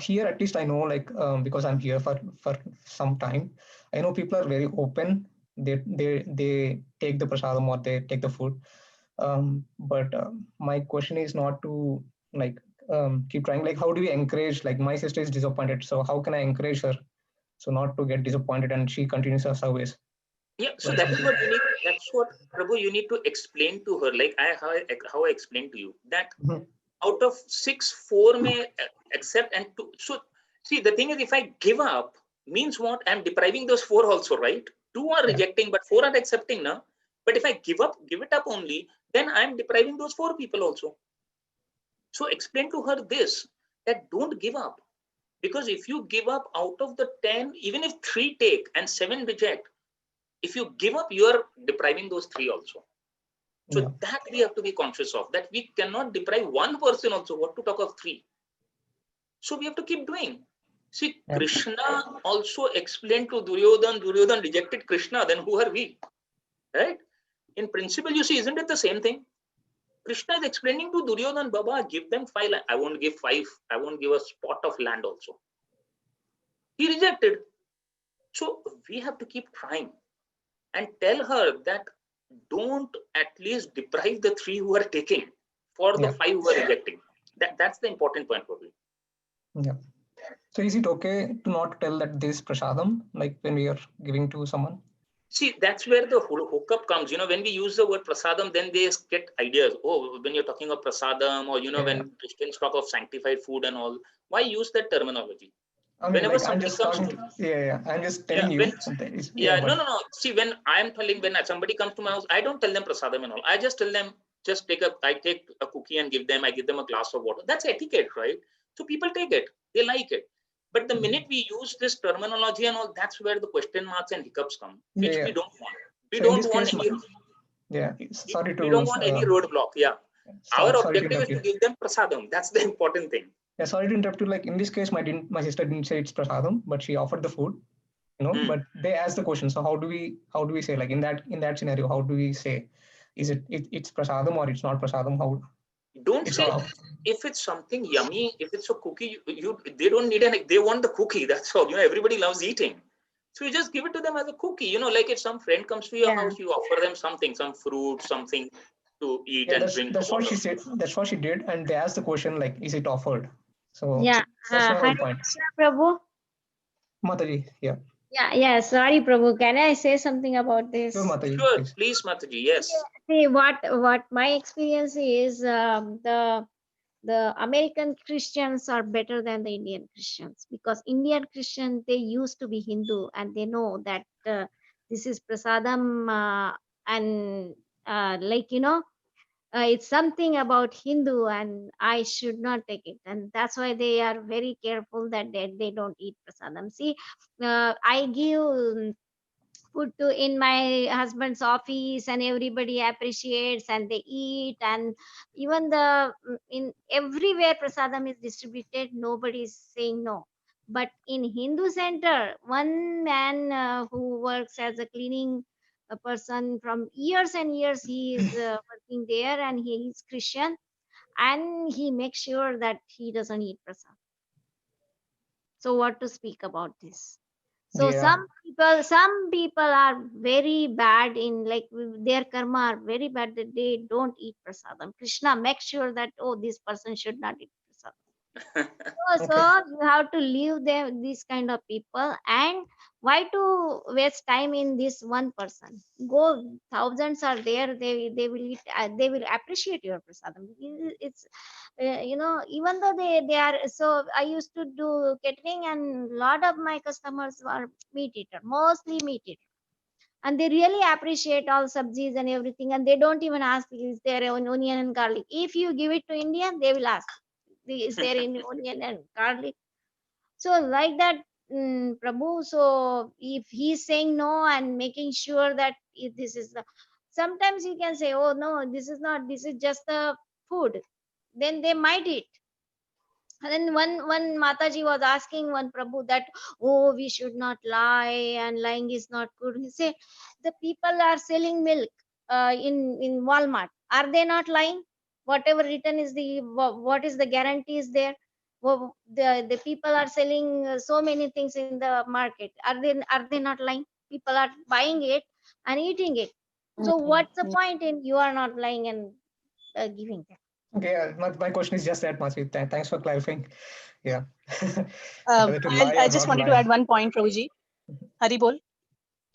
here. At least I know, like, because I'm here for some time, I know people are very open. They take the prasadam or they take the food. But my question is not to like keep trying. Like, how do we encourage? Like, my sister is disappointed, so how can I encourage her so not to get disappointed and she continues her service? Yeah, so that is what you need. That's what, Prabhu, you need to explain to her. Like how I explained to you that out of 6, 4 may accept, and 2. So see, the thing is, if I give up, means what? I'm depriving those 4 also, right? 2 are rejecting, but 4 are accepting now. But if I give it up only, then I'm depriving those 4 people also. So explain to her this, that don't give up. Because if you give up out of the 10, even if 3 take and 7 reject, if you give up, you are depriving those 3 also. So that we have to be conscious of, that we cannot deprive 1 person also, what to talk of 3. So we have to keep doing. See, Krishna also explained to Duryodhan rejected Krishna, then who are we? Right? In principle, you see, isn't it the same thing? Krishna is explaining to Duryodhan, Baba, give them 5 land. I won't give 5. I won't give a spot of land also. He rejected. So we have to keep trying and tell her that don't at least deprive the 3 who are taking for the 5 who are rejecting. That's the important point for me. Yeah. So is it okay to not tell that this is prasadam, like when we are giving to someone? See, that's where the hookup comes. When we use the word prasadam, then they get ideas. Oh, when you're talking of prasadam, or when Christians talk of sanctified food and all, why use that terminology? I mean, Whenever like, I'm somebody just comes talking. I'm just telling you. No. See, when I'm telling, when somebody comes to my house, I don't tell them prasadam and all. I just tell them, I take a cookie and give them. I give them a glass of water. That's etiquette, right? So people take it. They like it. But the minute we use this terminology and all, that's where the question marks and hiccups come, which we don't want. We so don't want any. We don't want any roadblock. Our objective is to give them prasadam. That's the important thing. Yeah, sorry to interrupt you. Like, in this case, my sister didn't say it's prasadam, but she offered the food. But they asked the question. So how do we say, like, in that scenario, how do we say, is it's prasadam or it's not prasadam? How? Don't say if it's something yummy, if it's a cookie, they don't need they want the cookie. That's all. Everybody loves eating. So you just give it to them as a cookie. Like if some friend comes to your house, you offer them something, some fruit, something to eat and drink. That's what she said. That's what she did. And they asked the question, like, is it offered? So that's my whole point. Prabhu. Mataji, yeah. Yeah. Sorry, Prabhu. Can I say something about this? Sure, Mataji. Sure, please, Mataji. Yes. See, what my experience is, the American Christians are better than the Indian Christians, because Indian Christians, they used to be Hindu and they know that this is prasadam and it's something about Hindu and I should not take it, and that's why they are very careful that they don't eat prasadam. See, I give food to in my husband's office and everybody appreciates and they eat, and even in everywhere prasadam is distributed, nobody is saying no. But in Hindu center, one man who works as a cleaning person from years and years, he is working there and he is Christian, and he makes sure that he doesn't eat prasadam. So what to speak about this? So some people are very bad in, like, their karma are very bad that they don't eat prasadam. Krishna makes sure that, oh, this person should not eat prasadam. So you have to leave them, these kind of people. And why to waste time in this one person? Go, thousands are there. They will eat, they will appreciate your prasadam. It's even though they are. So I used to do catering, and lot of my customers were meat eater, mostly meat eater, and they really appreciate all sabjis and everything, and they don't even ask is there an onion and garlic. If you give it to Indian, they will ask is there any onion and garlic. So like that, Prabhu. So if he's saying no and making sure that if this is the, sometimes you can say, oh no, this is not, this is just the food, then they might eat. And then one Mataji was asking one Prabhu that, oh, we should not lie and lying is not good. He said, the people are selling milk in Walmart. Are they not lying? Whatever written is the what is the guarantee is there? The people are selling so many things in the market. Are they not lying? People are buying it and eating it. So what's the point in you are not lying and giving them? Okay, my question is just that, Masi. Thanks for clarifying. Yeah. Um, Whether to lie I or just not wanted to lie. add one point, Prabhuji. Hari bol.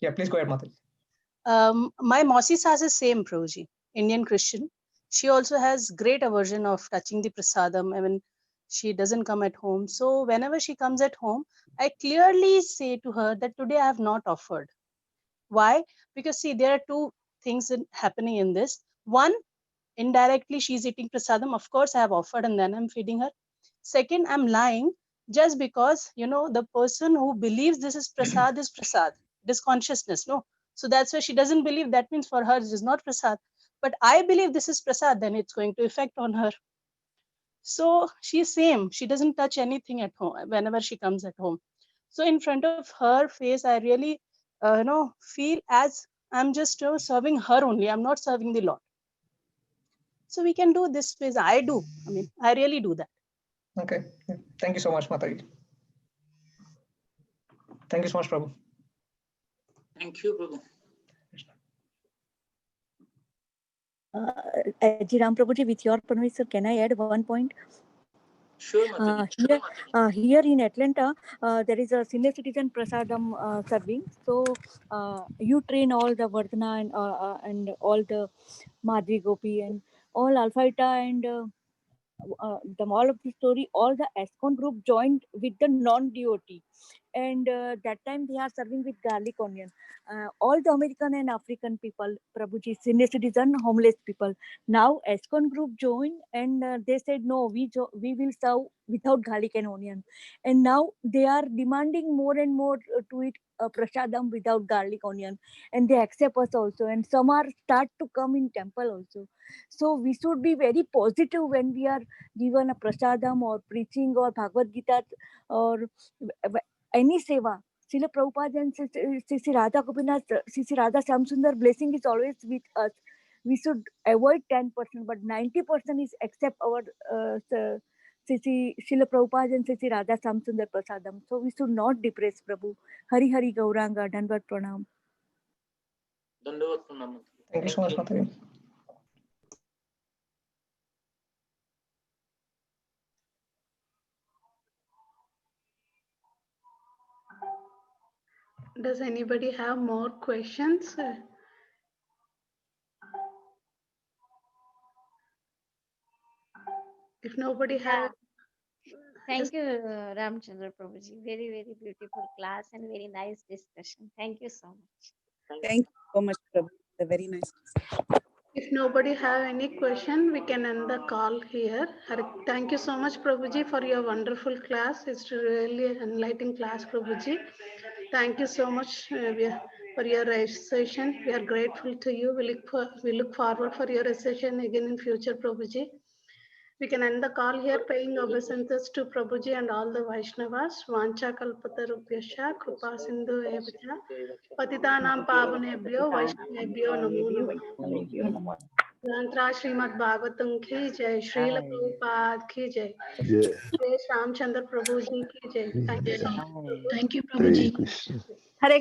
Yeah, please go ahead, Mataji. My Mausi has the same, Prabhuji, Indian Christian. She also has great aversion of touching the prasadam. I mean, she doesn't come at home. So whenever she comes at home, I clearly say to her that today I have not offered. Why? Because see, there are two things happening in this. One, indirectly she's eating prasadam. Of course, I have offered and then I'm feeding her. Second, I'm lying just because, the person who believes this is prasad is prasad. It is consciousness, no? So that's why she doesn't believe. That means for her it is not prasad. But I believe this is prasad, then it's going to affect on her. So she's same. She doesn't touch anything at home whenever she comes at home. So in front of her face, I really, feel as I'm just serving her only. I'm not serving the Lord. So we can do this ways. I do. I mean, I really do that. Okay. Yeah. Thank you so much, Mataji. Thank you so much, Prabhu. Thank you, Prabhu. Ram Prabhuji, with your permission, can I add one point? Sure, Mataji. Here in Atlanta, there is a senior citizen prasadam serving. So you train all the Vardhana and all the Madhvi Gopi and all Alphaita and the moral of the story, all the ESCON group joined with the non-DOT. And that time they are serving with garlic onion. All the American and African people, Prabhuji, senior citizen, homeless people. Now ESCON group joined and they said, no, we will serve without garlic and onion. And now they are demanding more and more to eat prasadam without garlic onion. And they accept us also. And some are start to come in temple also. So we should be very positive when we are given a prasadam or preaching or Bhagavad-Gita or any seva. Srila Prabhupada and Sri Radha Gopinath, Sri Radha Samsundar blessing is always with us. We should avoid 10%, but 90% is accept our Srila Prabhupada and Sri Radha Samsundar prasadam. So we should not depress Prabhu. Hari Hari Gauranga, Dandavat Pranam. Dandavat Pranam. Thank you so much, Mataji. Does anybody have more questions? If nobody has, Thank you, Ramachandra Prabhuji. Very, very beautiful class and very nice discussion. Thank you so much. Thank you so much, Prabhu. A very nice. if nobody have any question, we can end the call here. Thank you so much, Prabhuji, for your wonderful class. It's really an enlightening class, Prabhuji. Thank you so much for your session. We are grateful to you. We look forward for your session again in future, Prabhuji. We can end the call here, paying obeisances to Prabhuji and all the Vaishnavas. Vancha kalpatarubhyascha, kripa sindhu evcha, patitanam pavanebhyo, Vaishnavebhyo namo namaha. Yantra Srimad Bhagavatam ki jai, Srila Prabhupada ki jai, Ramachandra Prabhuji ki jai. Thank you so much. Thank you, Prabhuji. Hare